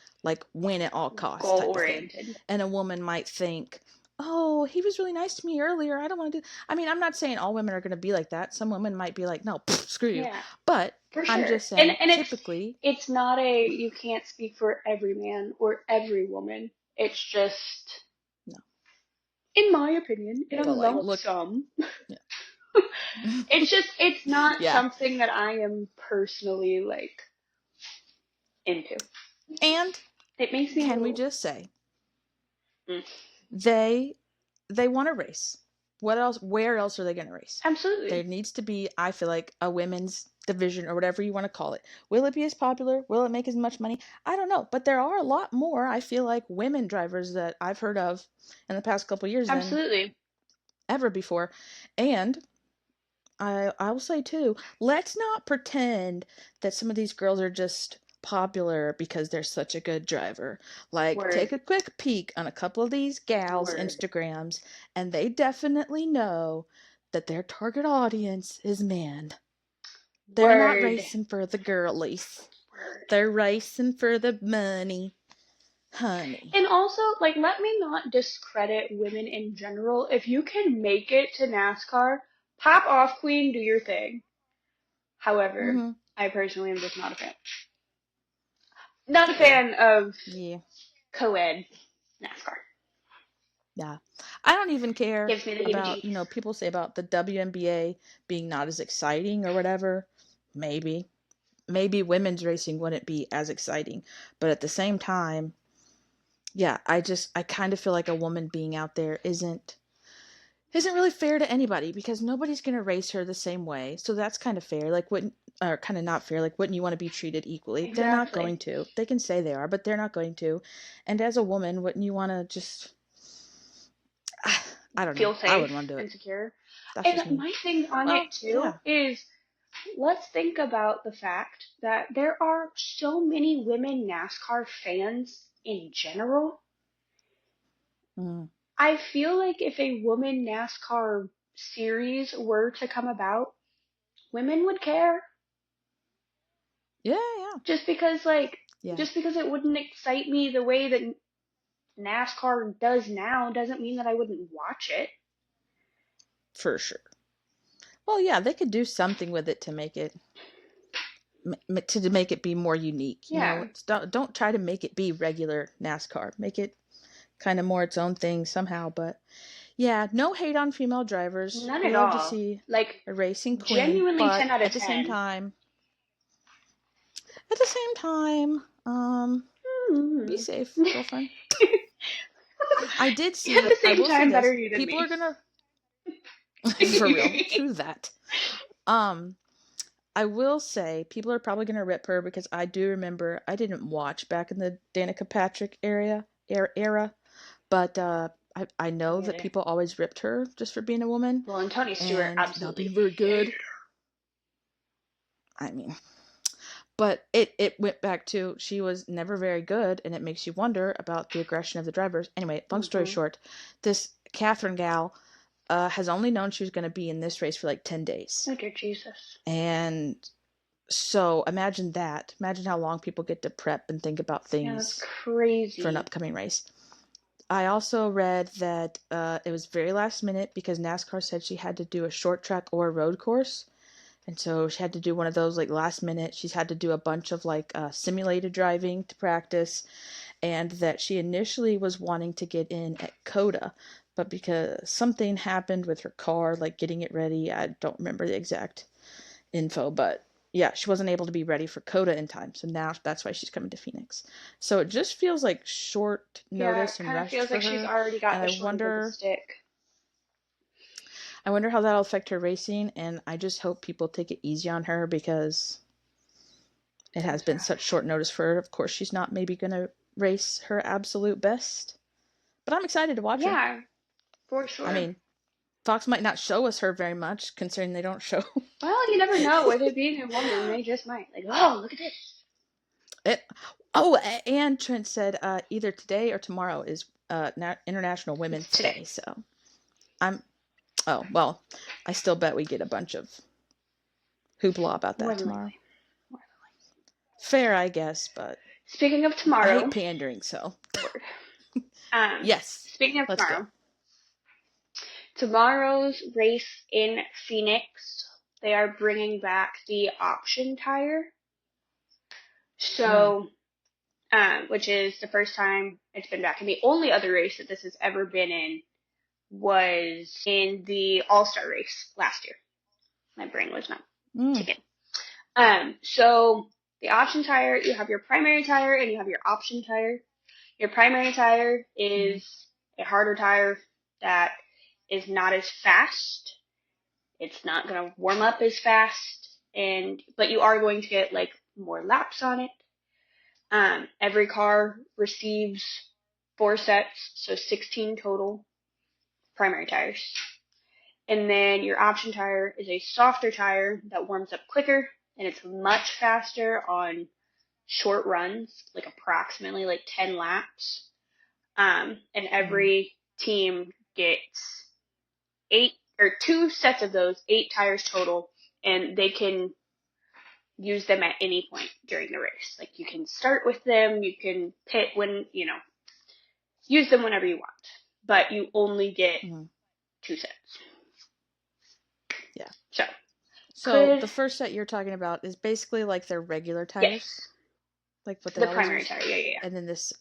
Speaker 1: win at all costs
Speaker 2: Goal
Speaker 1: type of thing,
Speaker 2: oriented.
Speaker 1: and a woman might think, "Oh, he was really nice to me earlier. I don't want to do." I mean, I'm not saying all women are going to be like that. Some women might be like, "No, pff, screw you,"
Speaker 2: Yeah,
Speaker 1: but
Speaker 2: for
Speaker 1: I'm
Speaker 2: sure.
Speaker 1: just
Speaker 2: And
Speaker 1: saying,
Speaker 2: and
Speaker 1: typically,
Speaker 2: it's not a, you can't speak for every man or every woman. It's just,
Speaker 1: no,
Speaker 2: in my opinion, in a
Speaker 1: but like,
Speaker 2: lump
Speaker 1: look,
Speaker 2: sum,
Speaker 1: yeah,
Speaker 2: it's just, it's not
Speaker 1: yeah,
Speaker 2: something that I am personally like into.
Speaker 1: and
Speaker 2: It makes me a
Speaker 1: can we
Speaker 2: little.
Speaker 1: just say
Speaker 2: Mm.
Speaker 1: they they want to race. What else? Where else are they going to race? There
Speaker 2: Absolutely.
Speaker 1: needs to be, I feel like, a women's division or whatever you want to call it. Will it be as popular? Will it make as much money? I don't know. But there are a lot more, I feel like, women drivers that I've heard of in the past couple of years than
Speaker 2: Absolutely.
Speaker 1: ever before. And I will say too, let's not pretend that some of these girls are just popular because they're such a good driver. Like,
Speaker 2: Word.
Speaker 1: take a quick peek on a couple of these gals'
Speaker 2: Word.
Speaker 1: Instagrams, and they definitely know that their target audience is men. They're not
Speaker 2: Word.
Speaker 1: racing for the girlies.
Speaker 2: Word.
Speaker 1: They're racing for the money, honey.
Speaker 2: And also, like, let me not discredit women in general. If you can make it to NASCAR, pop off, queen, do your thing. However,
Speaker 1: Mm-hmm.
Speaker 2: I personally am just not a fan. Not a
Speaker 1: Yeah.
Speaker 2: fan of
Speaker 1: Yeah.
Speaker 2: co-ed NASCAR.
Speaker 1: Yeah. I don't even care
Speaker 2: Gives me the
Speaker 1: about,
Speaker 2: heebie-jeebies.
Speaker 1: people say about the WNBA being not as exciting or whatever. Maybe. Maybe women's racing wouldn't be as exciting. But at the same time, yeah, I kind of feel like a woman being out there isn't really fair to anybody because nobody's going to race her the same way. So that's kind of fair. Like wouldn't or kind of not fair. Like wouldn't you want to be treated equally? They're not
Speaker 2: Exactly.
Speaker 1: going to. They can say they are, but they're not going to. And as a woman, wouldn't you want to just I don't know.
Speaker 2: Feel
Speaker 1: I
Speaker 2: safe
Speaker 1: wouldn't want to do it.
Speaker 2: and secure.
Speaker 1: That's just
Speaker 2: And
Speaker 1: me.
Speaker 2: my thing on it
Speaker 1: Well,
Speaker 2: too
Speaker 1: yeah.
Speaker 2: is, let's think about the fact that there are so many women NASCAR fans in general.
Speaker 1: Mm.
Speaker 2: I feel like if a woman NASCAR series were to come about, women would care.
Speaker 1: Yeah, yeah.
Speaker 2: Just because, like,
Speaker 1: Yeah,
Speaker 2: just because it wouldn't excite me the way that NASCAR does now doesn't mean that I wouldn't watch it.
Speaker 1: for sure. Well, yeah, they could do something with it to make it be more unique.
Speaker 2: Yeah.
Speaker 1: It's don't try to make it be regular NASCAR. Make it kind of more its own thing somehow. But yeah, no hate on female drivers.
Speaker 2: None
Speaker 1: We
Speaker 2: at
Speaker 1: love to
Speaker 2: all.
Speaker 1: see
Speaker 2: Like,
Speaker 1: a racing queen,
Speaker 2: genuinely 10
Speaker 1: but
Speaker 2: out of 10.
Speaker 1: at the same time, be
Speaker 2: Hmm.
Speaker 1: safe, girlfriend. I did
Speaker 2: At
Speaker 1: see.
Speaker 2: the
Speaker 1: I
Speaker 2: same
Speaker 1: will say
Speaker 2: time, better
Speaker 1: this:
Speaker 2: you than
Speaker 1: people are
Speaker 2: me.
Speaker 1: gonna for real. True that. Um, I will say people are probably gonna rip her because I do remember I didn't watch back in the Danica Patrick era, but I
Speaker 2: Me
Speaker 1: know that
Speaker 2: neither.
Speaker 1: people always ripped her just for being a woman
Speaker 2: Well, and Tony Stewart
Speaker 1: and not
Speaker 2: absolutely
Speaker 1: being very
Speaker 2: hated
Speaker 1: good. I mean, but it went back to she was never very good, and it makes you wonder about the aggression of the drivers. Anyway,
Speaker 2: her.
Speaker 1: long story
Speaker 2: Hmm.
Speaker 1: short, this Catherine gal has only known she was going to be in this race for like 10 days,
Speaker 2: Oh, dear Jesus.
Speaker 1: and so imagine that. Imagine how long people get to prep and think about
Speaker 2: Yeah, that's
Speaker 1: things for an
Speaker 2: crazy.
Speaker 1: upcoming race. I also read that it was very last minute because NASCAR said she had to do a short track or a road course. And so she had to do one of those like last minute. She's had to do a bunch of like simulated driving to practice. And that she initially was wanting to get in at COTA. But because something happened with her car, like getting it ready, I don't remember the exact info, but yeah, she wasn't able to be ready for COTA in time. So now that's why she's coming to Phoenix. So it just feels like short
Speaker 2: Yeah, it
Speaker 1: notice and
Speaker 2: kind of
Speaker 1: rushed
Speaker 2: feels
Speaker 1: for
Speaker 2: like she's
Speaker 1: her.
Speaker 2: already got
Speaker 1: And
Speaker 2: the short end of the stick.
Speaker 1: I wonder how that'll affect her racing. And I just hope people take it easy on her because it has
Speaker 2: Seems
Speaker 1: been
Speaker 2: rough.
Speaker 1: such short notice for her. Of course, she's not maybe going to race her absolute best, but I'm excited to watch her.
Speaker 2: Yeah, for
Speaker 1: I
Speaker 2: sure.
Speaker 1: mean, Fox might not show us her very much, considering they don't show
Speaker 2: Well, you never know. With it being a woman, they just might. Like, oh, look at this.
Speaker 1: it. Oh, and Trent said either today or tomorrow is International
Speaker 2: It's
Speaker 1: Women's
Speaker 2: today,
Speaker 1: Day. So I'm. Oh well, I still bet we get a bunch of hoopla about
Speaker 2: more
Speaker 1: that
Speaker 2: than
Speaker 1: tomorrow.
Speaker 2: likely. More than
Speaker 1: Fair, I guess, but
Speaker 2: Speaking of
Speaker 1: I hate
Speaker 2: tomorrow,
Speaker 1: pandering. So
Speaker 2: word.
Speaker 1: yes,
Speaker 2: Speaking of
Speaker 1: let's go.
Speaker 2: tomorrow's race in Phoenix, they are bringing back the option tire.
Speaker 1: Mm,
Speaker 2: So, which is the first time it's been back. And the only other race that this has ever been in was in the All Star race last year. My brain was not
Speaker 1: mm,
Speaker 2: ticking. So the option tire, you have your primary tire and you have your option tire. Your primary tire
Speaker 1: mm,
Speaker 2: is a harder tire that is not as fast. It's not going to warm up as fast, but you are going to get like more laps on it. Every car receives 4 sets, so 16 total primary tires. And then your option tire is a softer tire that warms up quicker and it's much faster on short runs, like approximately like 10 laps. And
Speaker 1: mm,
Speaker 2: every team gets 2 sets of those, 8 tires total, and they can use them at any point during the race. Like you can start with them, you can pit when, use them whenever you want, but you only get
Speaker 1: mm.
Speaker 2: 2 sets.
Speaker 1: Yeah.
Speaker 2: So,
Speaker 1: So
Speaker 2: could,
Speaker 1: the first set you're talking about is basically like their regular tires,
Speaker 2: yes,
Speaker 1: like what they
Speaker 2: the
Speaker 1: always
Speaker 2: primary
Speaker 1: use,
Speaker 2: tire, yeah.
Speaker 1: and then this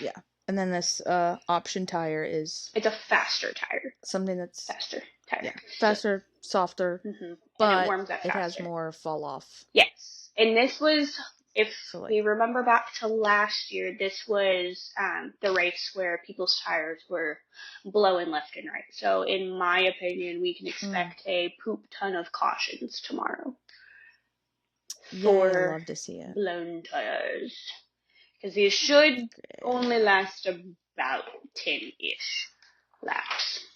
Speaker 1: yeah, and then this option tire is
Speaker 2: It's a faster tire,
Speaker 1: something that's
Speaker 2: faster tire.
Speaker 1: yeah
Speaker 2: So,
Speaker 1: faster, softer,
Speaker 2: and it
Speaker 1: but
Speaker 2: warms up
Speaker 1: it has
Speaker 2: faster.
Speaker 1: more fall off.
Speaker 2: Yes. And this was, if
Speaker 1: So like
Speaker 2: we remember back to last year, this was the race where people's tires were blowing left and right. So, in my opinion, we can
Speaker 1: mm,
Speaker 2: expect a poop ton of cautions tomorrow
Speaker 1: yay, I
Speaker 2: for
Speaker 1: love to see it.
Speaker 2: blown tires. Because these should only
Speaker 1: Great.
Speaker 2: last about 10-ish laps.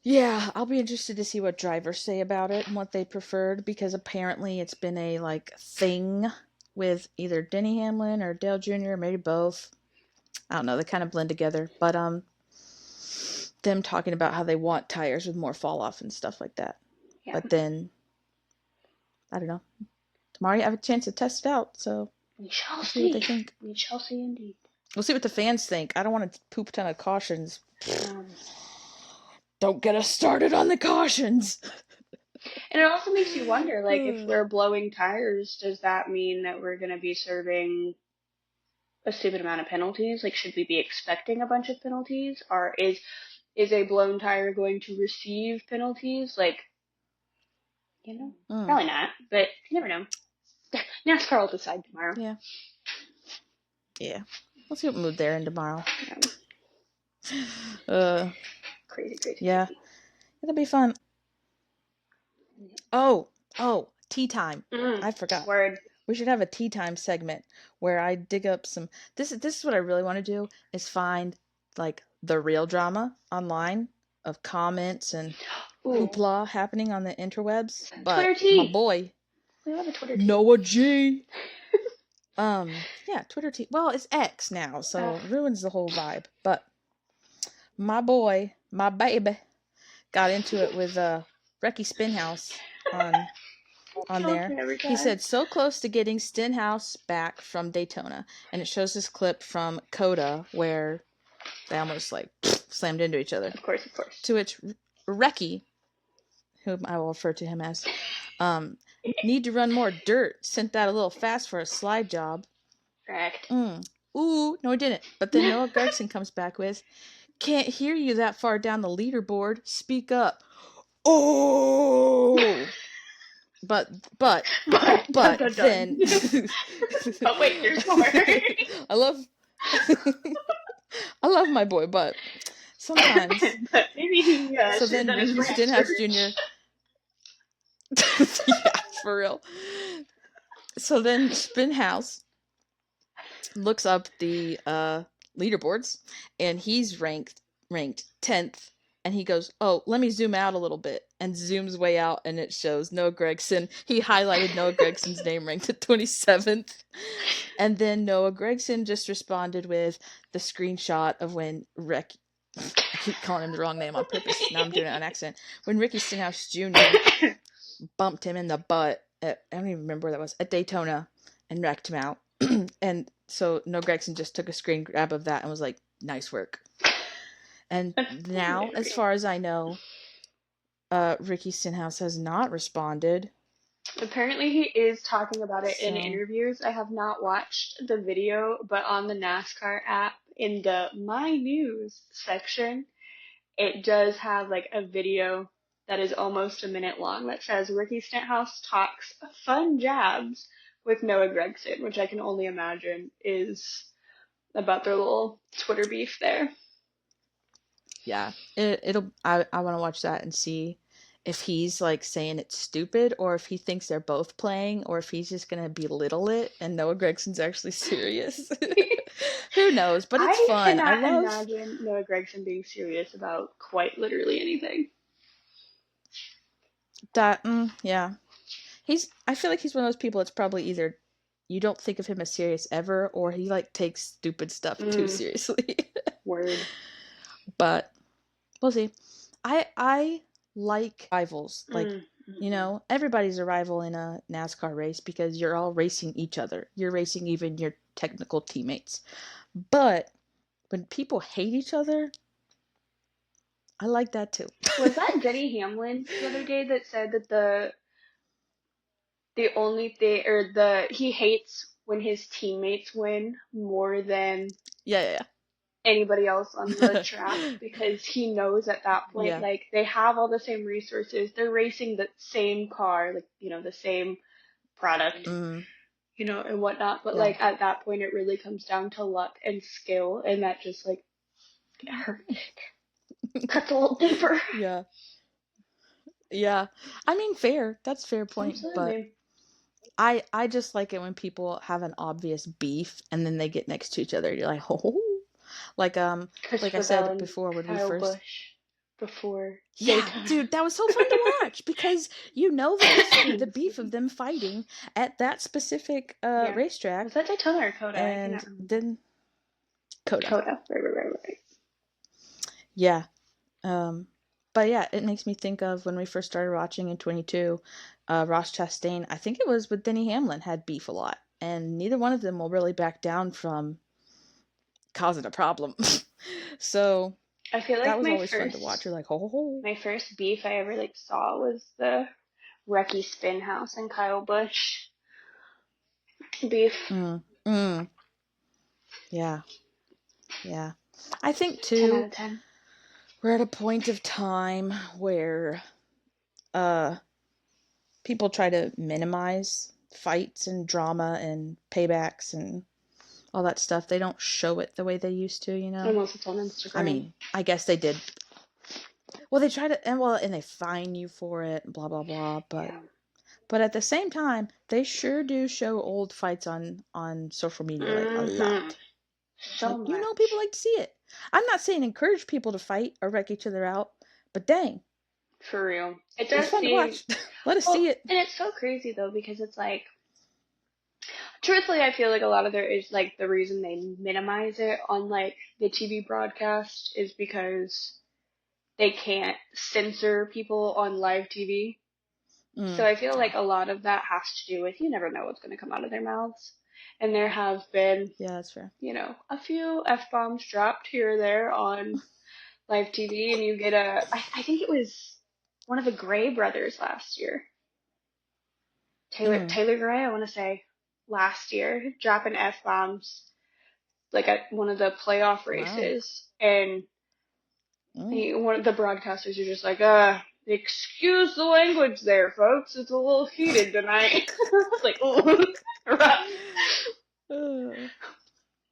Speaker 1: Yeah, I'll be interested to see what drivers say about it and what they preferred because apparently it's been a like thing with either Denny Hamlin or Dale Jr. maybe both. I don't know, they kind of blend together, but them talking about how they want tires with more fall off and stuff like that.
Speaker 2: Yeah.
Speaker 1: But then I don't know. Tomorrow you have a chance to test it out, so
Speaker 2: We shall
Speaker 1: we'll see what they
Speaker 2: see.
Speaker 1: think.
Speaker 2: We shall see indeed.
Speaker 1: We'll see what the fans think. I don't want to poop a ton of cautions.
Speaker 2: Um,
Speaker 1: Don't get us started on the cautions.
Speaker 2: And it also makes you wonder, like, if we're blowing tires, does that mean that we're going to be serving a stupid amount of penalties? Like, should we be expecting a bunch of penalties? Or is a blown tire going to receive penalties? Like,
Speaker 1: Mm,
Speaker 2: probably not, but you never know. NASCAR will decide tomorrow.
Speaker 1: yeah, yeah. We'll see what mood they're in tomorrow.
Speaker 2: Um,
Speaker 1: Uh,
Speaker 2: crazy, crazy,
Speaker 1: yeah,
Speaker 2: crazy.
Speaker 1: it'll be fun. Oh, tea time.
Speaker 2: Mm,
Speaker 1: I forgot.
Speaker 2: word.
Speaker 1: We should have a tea time segment where I dig up some. This is what I really want to do is find like the real drama online of comments and
Speaker 2: Ooh,
Speaker 1: hoopla happening on the interwebs.
Speaker 2: Twitter
Speaker 1: But my
Speaker 2: tea.
Speaker 1: boy
Speaker 2: We love a Twitter tea.
Speaker 1: Noah G. Yeah, Twitter tea. Well, it's X now,
Speaker 2: Uh,
Speaker 1: so it ruins the whole vibe. But my boy, my baby, got into it with Recky Spinhouse on
Speaker 2: kills
Speaker 1: there.
Speaker 2: me every
Speaker 1: He
Speaker 2: time.
Speaker 1: said so close to getting Stenhouse back from Daytona, and it shows this clip from Coda where they almost like slammed into each other.
Speaker 2: Of course, of course.
Speaker 1: To which Reki, whom I will refer to him as, um, need to run more dirt. Sent that a little fast for a slide job.
Speaker 2: Correct.
Speaker 1: Ooh, no, he didn't. But then Noah Gregson comes back with, can't hear you that far down the leaderboard. Speak up. Oh, but but
Speaker 2: Dun,
Speaker 1: but
Speaker 2: dun, dun.
Speaker 1: then
Speaker 2: But wait, there's more.
Speaker 1: I love I love my boy, but sometimes
Speaker 2: But maybe he
Speaker 1: so
Speaker 2: should have
Speaker 1: then
Speaker 2: done his
Speaker 1: Stenhouse
Speaker 2: research.
Speaker 1: Jr. Yeah, for real. So then Spinhouse looks up the leaderboards and he's ranked 10th and he goes, "Oh, let me zoom out a little bit," and zooms way out, and it shows Noah Gregson. He highlighted Noah Gregson's name ranked at 27th, and then Noah Gregson just responded with the screenshot of when Rick. I keep calling him the wrong name on purpose. Now I'm doing it on accident. When Ricky Stenhouse Jr. bumped him in the butt at, I don't even remember where that was, at Daytona, and wrecked him out. And so Noah Gregson just took a screen grab of that and was like, "Nice work." And
Speaker 2: That's
Speaker 1: now, as
Speaker 2: hilarious.
Speaker 1: far as I know, Ricky Stenhouse has not responded.
Speaker 2: Apparently, he is talking about it in
Speaker 1: So,
Speaker 2: interviews. I have not watched the video, but on the NASCAR app, in the My News section, it does have like a video that is almost a minute long that says Ricky Stenhouse talks fun jabs with Noah Gregson, which I can only imagine is about their little Twitter beef there.
Speaker 1: yeah, it'll. I want to watch that and see if he's like saying it's stupid, or if he thinks they're both playing, or if he's just gonna belittle it and Noah Gregson's actually serious. Who knows? But it's
Speaker 2: I
Speaker 1: fun. I
Speaker 2: cannot
Speaker 1: love
Speaker 2: imagine Noah Gregson being serious about quite literally anything.
Speaker 1: that. Yeah, he's. I feel like he's one of those people that's probably either you don't think of him as serious ever, or he like takes stupid stuff too
Speaker 2: Mm,
Speaker 1: seriously.
Speaker 2: word.
Speaker 1: But we'll see. I like rivals. Like,
Speaker 2: Mm, mm-hmm.
Speaker 1: everybody's a rival in a NASCAR race because you're all racing each other. You're racing even your technical teammates. But when people hate each other, I like that too.
Speaker 2: Was that Denny Hamlin the other day that said that the only thing or the he hates when his teammates win more than
Speaker 1: Yeah,
Speaker 2: anybody else on the
Speaker 1: yeah,
Speaker 2: track
Speaker 1: yeah.
Speaker 2: because he knows at that point
Speaker 1: Yeah.
Speaker 2: like they have all the same resources, they're racing the same car, like the same product,
Speaker 1: Mm,
Speaker 2: and whatnot, but
Speaker 1: yeah.
Speaker 2: like at that point it really comes down to luck and skill, and that just like hurt, cuts a little deeper.
Speaker 1: Yeah. Yeah. I mean, fair. That's a fair point, but
Speaker 2: Absolutely.
Speaker 1: I just like it when people have an obvious beef and then they get next to each other. You're like, "Oh." Like like I
Speaker 2: Christopher Bell
Speaker 1: said
Speaker 2: and
Speaker 1: before when we
Speaker 2: Kyle
Speaker 1: first.
Speaker 2: Busch before
Speaker 1: Yeah,
Speaker 2: Daytona.
Speaker 1: dude, that was so fun to watch because the history, the beef of them fighting at that specific
Speaker 2: Yeah. Was
Speaker 1: racetrack,
Speaker 2: that Daytona or Coda? I cannot
Speaker 1: and
Speaker 2: remember.
Speaker 1: then Coda.
Speaker 2: Coda. Right.
Speaker 1: Yeah. Um but yeah, it makes me think of when we first started watching in 22, Ross Chastain, I think it was with Denny Hamlin, had beef a lot, and neither one of them will really back down from causing a problem. So,
Speaker 2: I feel
Speaker 1: that
Speaker 2: like
Speaker 1: was
Speaker 2: my
Speaker 1: always fun to watch.
Speaker 2: first
Speaker 1: You're like, "Ho ho ho."
Speaker 2: my first beef I ever like saw was the Recky Spinhouse and Kyle Busch beef.
Speaker 1: Mm. Mm. Yeah. Yeah. I think
Speaker 2: 10 out
Speaker 1: too
Speaker 2: of 10.
Speaker 1: we're at a point of time where uh people try to minimize fights and drama and paybacks and all that stuff. They don't show it the way they used to.
Speaker 2: Unless it's on
Speaker 1: I
Speaker 2: Instagram.
Speaker 1: mean, I guess they did. Well, they try to, and they fine you for it, blah blah blah, but
Speaker 2: Yeah.
Speaker 1: at the same time, they sure do show old fights on social media like a
Speaker 2: Mm-hmm.
Speaker 1: lot.
Speaker 2: So
Speaker 1: Like, people
Speaker 2: much.
Speaker 1: like to see it. I'm not saying encourage people to fight or wreck each other out, but dang,
Speaker 2: For real. It
Speaker 1: it's
Speaker 2: does
Speaker 1: fun to
Speaker 2: seem.
Speaker 1: watch. Let us see
Speaker 2: Well,
Speaker 1: it.
Speaker 2: and it's so crazy though because it's like, truthfully, I feel like a lot of there is like the reason they minimize it on like the TV broadcast is because they can't censor people on live TV. So
Speaker 1: Mm,
Speaker 2: I feel
Speaker 1: yeah.
Speaker 2: like a lot of that has to do with you never know what's going to come out of their mouths. And there have been,
Speaker 1: Yeah, that's fair.
Speaker 2: a few F bombs dropped here or there on live TV, and you get I think it was one of the Gray brothers last year.
Speaker 1: Mm,
Speaker 2: Taylor Gray, I want to say last year, dropping F bombs like at one of the playoff
Speaker 1: wow.
Speaker 2: races, and
Speaker 1: Mm.
Speaker 2: one of the broadcasters are just like, excuse the language there, folks. It's a little heated tonight. I was like, oh, rough.
Speaker 1: Uh, it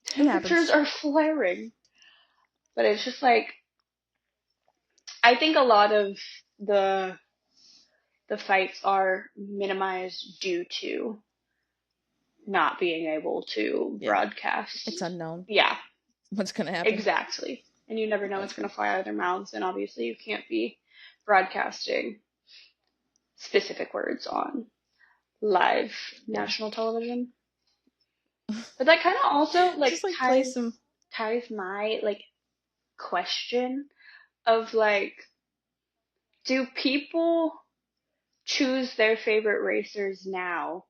Speaker 2: Temperatures
Speaker 1: happens.
Speaker 2: are flaring. But it's just like, I think a lot of the the fights are minimized due to not being able to
Speaker 1: Yeah, it's
Speaker 2: broadcast.
Speaker 1: unknown
Speaker 2: Yeah,
Speaker 1: what's gonna happen.
Speaker 2: exactly. and you never know
Speaker 1: That's
Speaker 2: what's going
Speaker 1: fair.
Speaker 2: to fly out of their mouths. And obviously, you can't be broadcasting specific words on live
Speaker 1: Yeah.
Speaker 2: national television. But that kind of also like
Speaker 1: Just like play
Speaker 2: ties
Speaker 1: some.
Speaker 2: ties my like question of like, do people choose their favorite racers now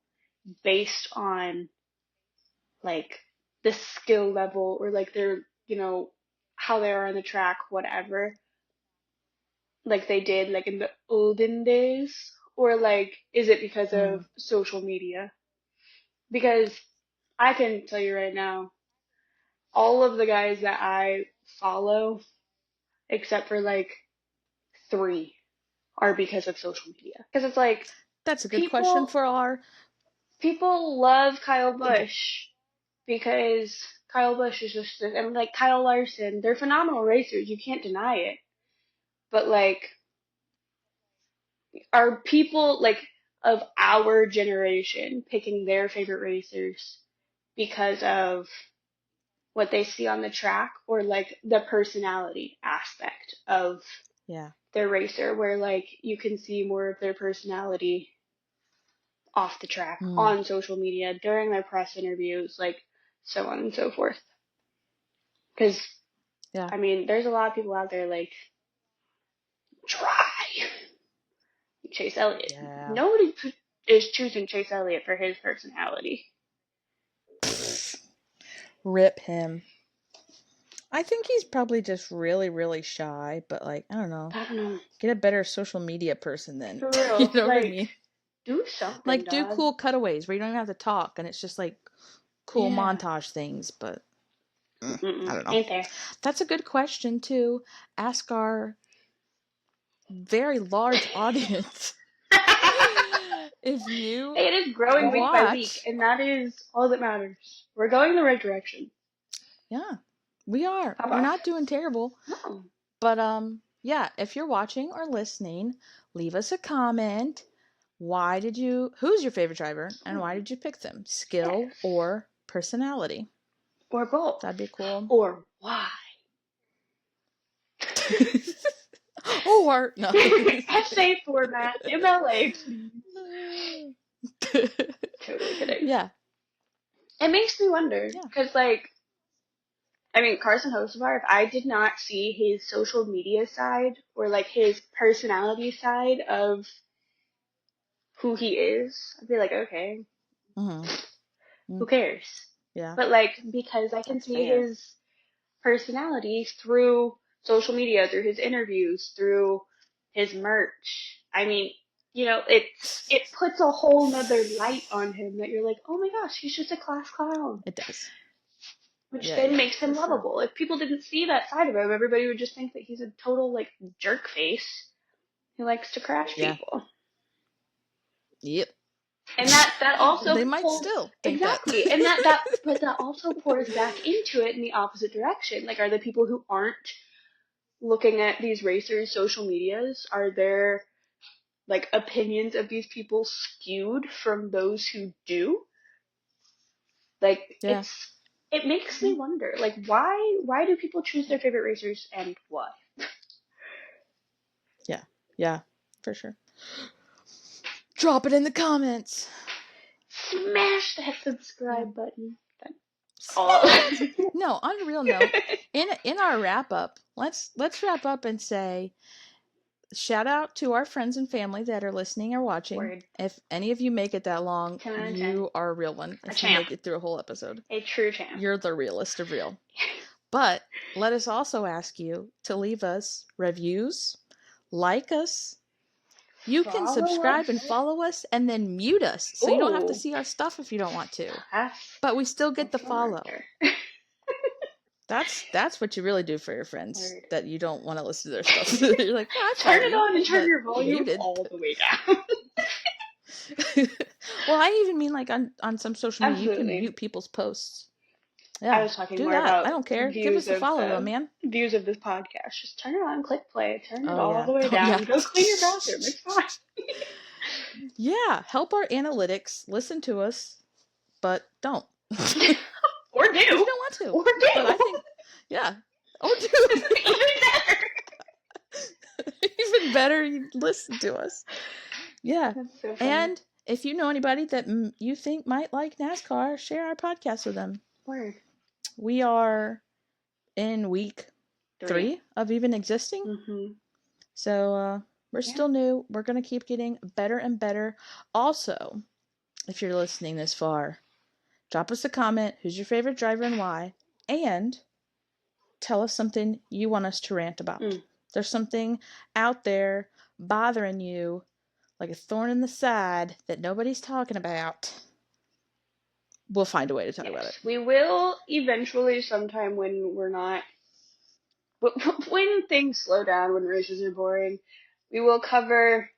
Speaker 2: based on like the skill level or like their, how they are on the track, whatever, like they did like in the olden days? Or like, is it because of
Speaker 1: Mm,
Speaker 2: social media? Because I can tell you right now, all of the guys that I follow, except for like three, are because of social media. Because it's like
Speaker 1: that's a good question
Speaker 2: people
Speaker 1: for our.
Speaker 2: people love Kyle Busch because Kyle Busch is just, and like Kyle Larson, they're phenomenal racers. You can't deny it. But like, are people like of our generation picking their favorite racers because of what they see on the track, or like the personality aspect of
Speaker 1: Yeah.
Speaker 2: their racer, where like you can see more of their personality off the track
Speaker 1: Mm,
Speaker 2: on social media during their press interviews, like so on and so forth. Because
Speaker 1: yeah.
Speaker 2: I mean, there's a lot of people out there like try Chase Elliott.
Speaker 1: Yeah.
Speaker 2: Nobody is choosing Chase Elliott for his personality.
Speaker 1: Rip him. I think he's probably just really, really shy, but like, I don't know.
Speaker 2: I don't know.
Speaker 1: Get a better social media person then.
Speaker 2: For
Speaker 1: You
Speaker 2: real,
Speaker 1: know what I
Speaker 2: like
Speaker 1: mean?
Speaker 2: do something,
Speaker 1: Like, do
Speaker 2: dog.
Speaker 1: cool cutaways where you don't even have to talk and it's just like cool
Speaker 2: Yeah.
Speaker 1: montage things, but I
Speaker 2: Mm-mm.
Speaker 1: don't know.
Speaker 2: Ain't there?
Speaker 1: That's a good question too. Ask our very large audience if you
Speaker 2: Hey, it is growing week by week,
Speaker 1: watch.
Speaker 2: and that is all that matters. We're going in the right direction.
Speaker 1: Yeah, we are.
Speaker 2: How
Speaker 1: We're
Speaker 2: about
Speaker 1: not doing terrible.
Speaker 2: no?
Speaker 1: But yeah, if you're watching or listening, leave us a comment. Who's your favorite driver and why
Speaker 2: Ooh,
Speaker 1: did you pick them?
Speaker 2: yes,
Speaker 1: Skill or personality?
Speaker 2: or both,
Speaker 1: That'd be cool.
Speaker 2: or why?
Speaker 1: Or no.
Speaker 2: Essay format, MLA, please. Totally kidding.
Speaker 1: Yeah,
Speaker 2: It makes me wonder,
Speaker 1: yeah.
Speaker 2: because like, I mean, Carson Hocevar, if I did not see his social media side or like his personality side of who he is, I'd be like, okay,
Speaker 1: Mm-hmm.
Speaker 2: who
Speaker 1: Mm,
Speaker 2: cares?
Speaker 1: yeah,
Speaker 2: But like, because I can
Speaker 1: that's
Speaker 2: see
Speaker 1: fair.
Speaker 2: his personality through social media, through his interviews, through his merch. I mean, it puts a whole nother light on him that you're like, oh my gosh, he's just a class clown,
Speaker 1: It does.
Speaker 2: which
Speaker 1: Yeah,
Speaker 2: then
Speaker 1: yeah,
Speaker 2: makes
Speaker 1: for
Speaker 2: him
Speaker 1: sure.
Speaker 2: lovable. If people didn't see that side of him, everybody would just think that he's a total like jerk face who likes to crash
Speaker 1: Yeah.
Speaker 2: people.
Speaker 1: Yep.
Speaker 2: And that also
Speaker 1: They might
Speaker 2: pulls
Speaker 1: still think that.
Speaker 2: exactly, and that but that also pours back into it in the opposite direction. Like, are the people who aren't looking at these racers' social medias, are their like opinions of these people skewed from those who do? Like,
Speaker 1: Yeah.
Speaker 2: it makes me
Speaker 1: Mm,
Speaker 2: wonder, like, why do people choose their favorite racers and why?
Speaker 1: yeah. Yeah, for sure. Drop it in the comments.
Speaker 2: Smash that
Speaker 1: Yeah.
Speaker 2: subscribe button. All.
Speaker 1: Smash it. No, on a real note, in our wrap up, let's wrap up and say shout out to our friends and family that are listening or watching.
Speaker 2: Word.
Speaker 1: If any of you make it that long,
Speaker 2: 10 out of 10.
Speaker 1: you are a real one.
Speaker 2: A
Speaker 1: If you
Speaker 2: champ.
Speaker 1: make it through a whole episode,
Speaker 2: A true champ.
Speaker 1: you're the realest of real. But let us also ask you to leave us reviews, like us. You can
Speaker 2: Follow
Speaker 1: subscribe
Speaker 2: us.
Speaker 1: and follow us and then mute us so you don't have to
Speaker 2: Ooh,
Speaker 1: see our stuff if you don't want to.
Speaker 2: that's
Speaker 1: But we still get the
Speaker 2: that's fun right
Speaker 1: follow.
Speaker 2: there.
Speaker 1: That's what you really do for your friends
Speaker 2: Word.
Speaker 1: that you don't want to listen to their stuff. You're like, yeah, I
Speaker 2: Turn
Speaker 1: follow
Speaker 2: it
Speaker 1: you,
Speaker 2: on and turn
Speaker 1: but
Speaker 2: your
Speaker 1: you're
Speaker 2: volume
Speaker 1: muted.
Speaker 2: all the way down.
Speaker 1: Well, I even mean like on some social media, you can
Speaker 2: Absolutely.
Speaker 1: mute people's posts.
Speaker 2: I
Speaker 1: Yeah,
Speaker 2: was talking
Speaker 1: do
Speaker 2: more
Speaker 1: that.
Speaker 2: about
Speaker 1: I don't care. Give
Speaker 2: views
Speaker 1: us a
Speaker 2: of
Speaker 1: follow, though, man.
Speaker 2: views of this podcast. Just turn it on, click play, turn it
Speaker 1: Oh
Speaker 2: all
Speaker 1: yeah.
Speaker 2: the way
Speaker 1: Oh yeah.
Speaker 2: down. Go clean your bathroom. It's fine.
Speaker 1: Yeah. Help our analytics. Listen to us, but don't. If
Speaker 2: Or
Speaker 1: you
Speaker 2: do.
Speaker 1: don't want to.
Speaker 2: Or
Speaker 1: But
Speaker 2: do.
Speaker 1: I think, yeah. Oh, dude.
Speaker 2: Even better.
Speaker 1: Even better, you listen to us. Yeah.
Speaker 2: That's so funny.
Speaker 1: And if you know anybody that you think might like NASCAR, share our podcast with them.
Speaker 2: Word.
Speaker 1: We are in week 3 of even existing.
Speaker 2: Mm-hmm.
Speaker 1: So we're still new. We're going to keep getting better and better. Also, if you're listening this far, drop us a comment. Who's your favorite driver and why? And tell us something you want us to rant about. There's something out there bothering you like a thorn in the side that nobody's talking about. We'll find a way to talk about it.
Speaker 2: We will eventually, sometime when we're not, when things slow down, when races are boring, we will cover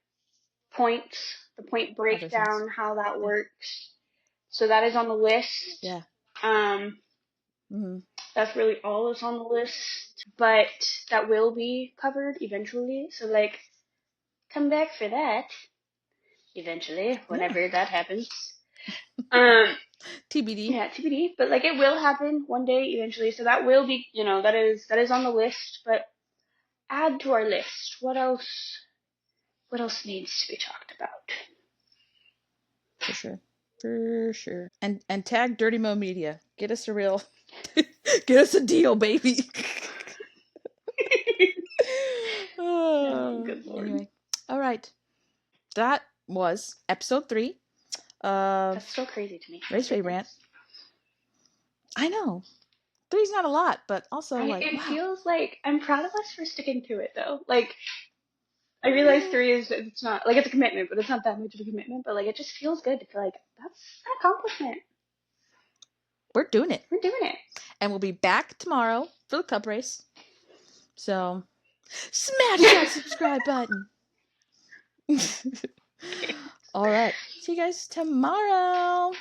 Speaker 2: points, the point breakdown, how that works. So that is on the list.
Speaker 1: Yeah.
Speaker 2: That's really all that's on the list, but that will be covered eventually. So like, come back for that eventually, whenever that happens.
Speaker 1: TBD.
Speaker 2: Yeah, TBD. But like, it will happen one day eventually. So that will be, that is on the list. But add to our list. What else? What else needs to be talked about?
Speaker 1: For sure. For sure. And tag Dirty Mo Media. Get us a real get us a deal, baby.
Speaker 2: Oh, good Lord.
Speaker 1: Anyway. All right. That was episode 3 of
Speaker 2: That's so crazy to me.
Speaker 1: Raceway Rant. I know. 3's not a lot, but also
Speaker 2: It
Speaker 1: wow.
Speaker 2: feels like I'm proud of us for sticking to it though. Like, I realize 3 is, it's not, like, it's a commitment, but it's not that much of a commitment. But like, it just feels good to feel like that's an accomplishment.
Speaker 1: We're doing it.
Speaker 2: We're doing it.
Speaker 1: And we'll be back tomorrow for the cup race. So smash that subscribe button. All right. See you guys tomorrow.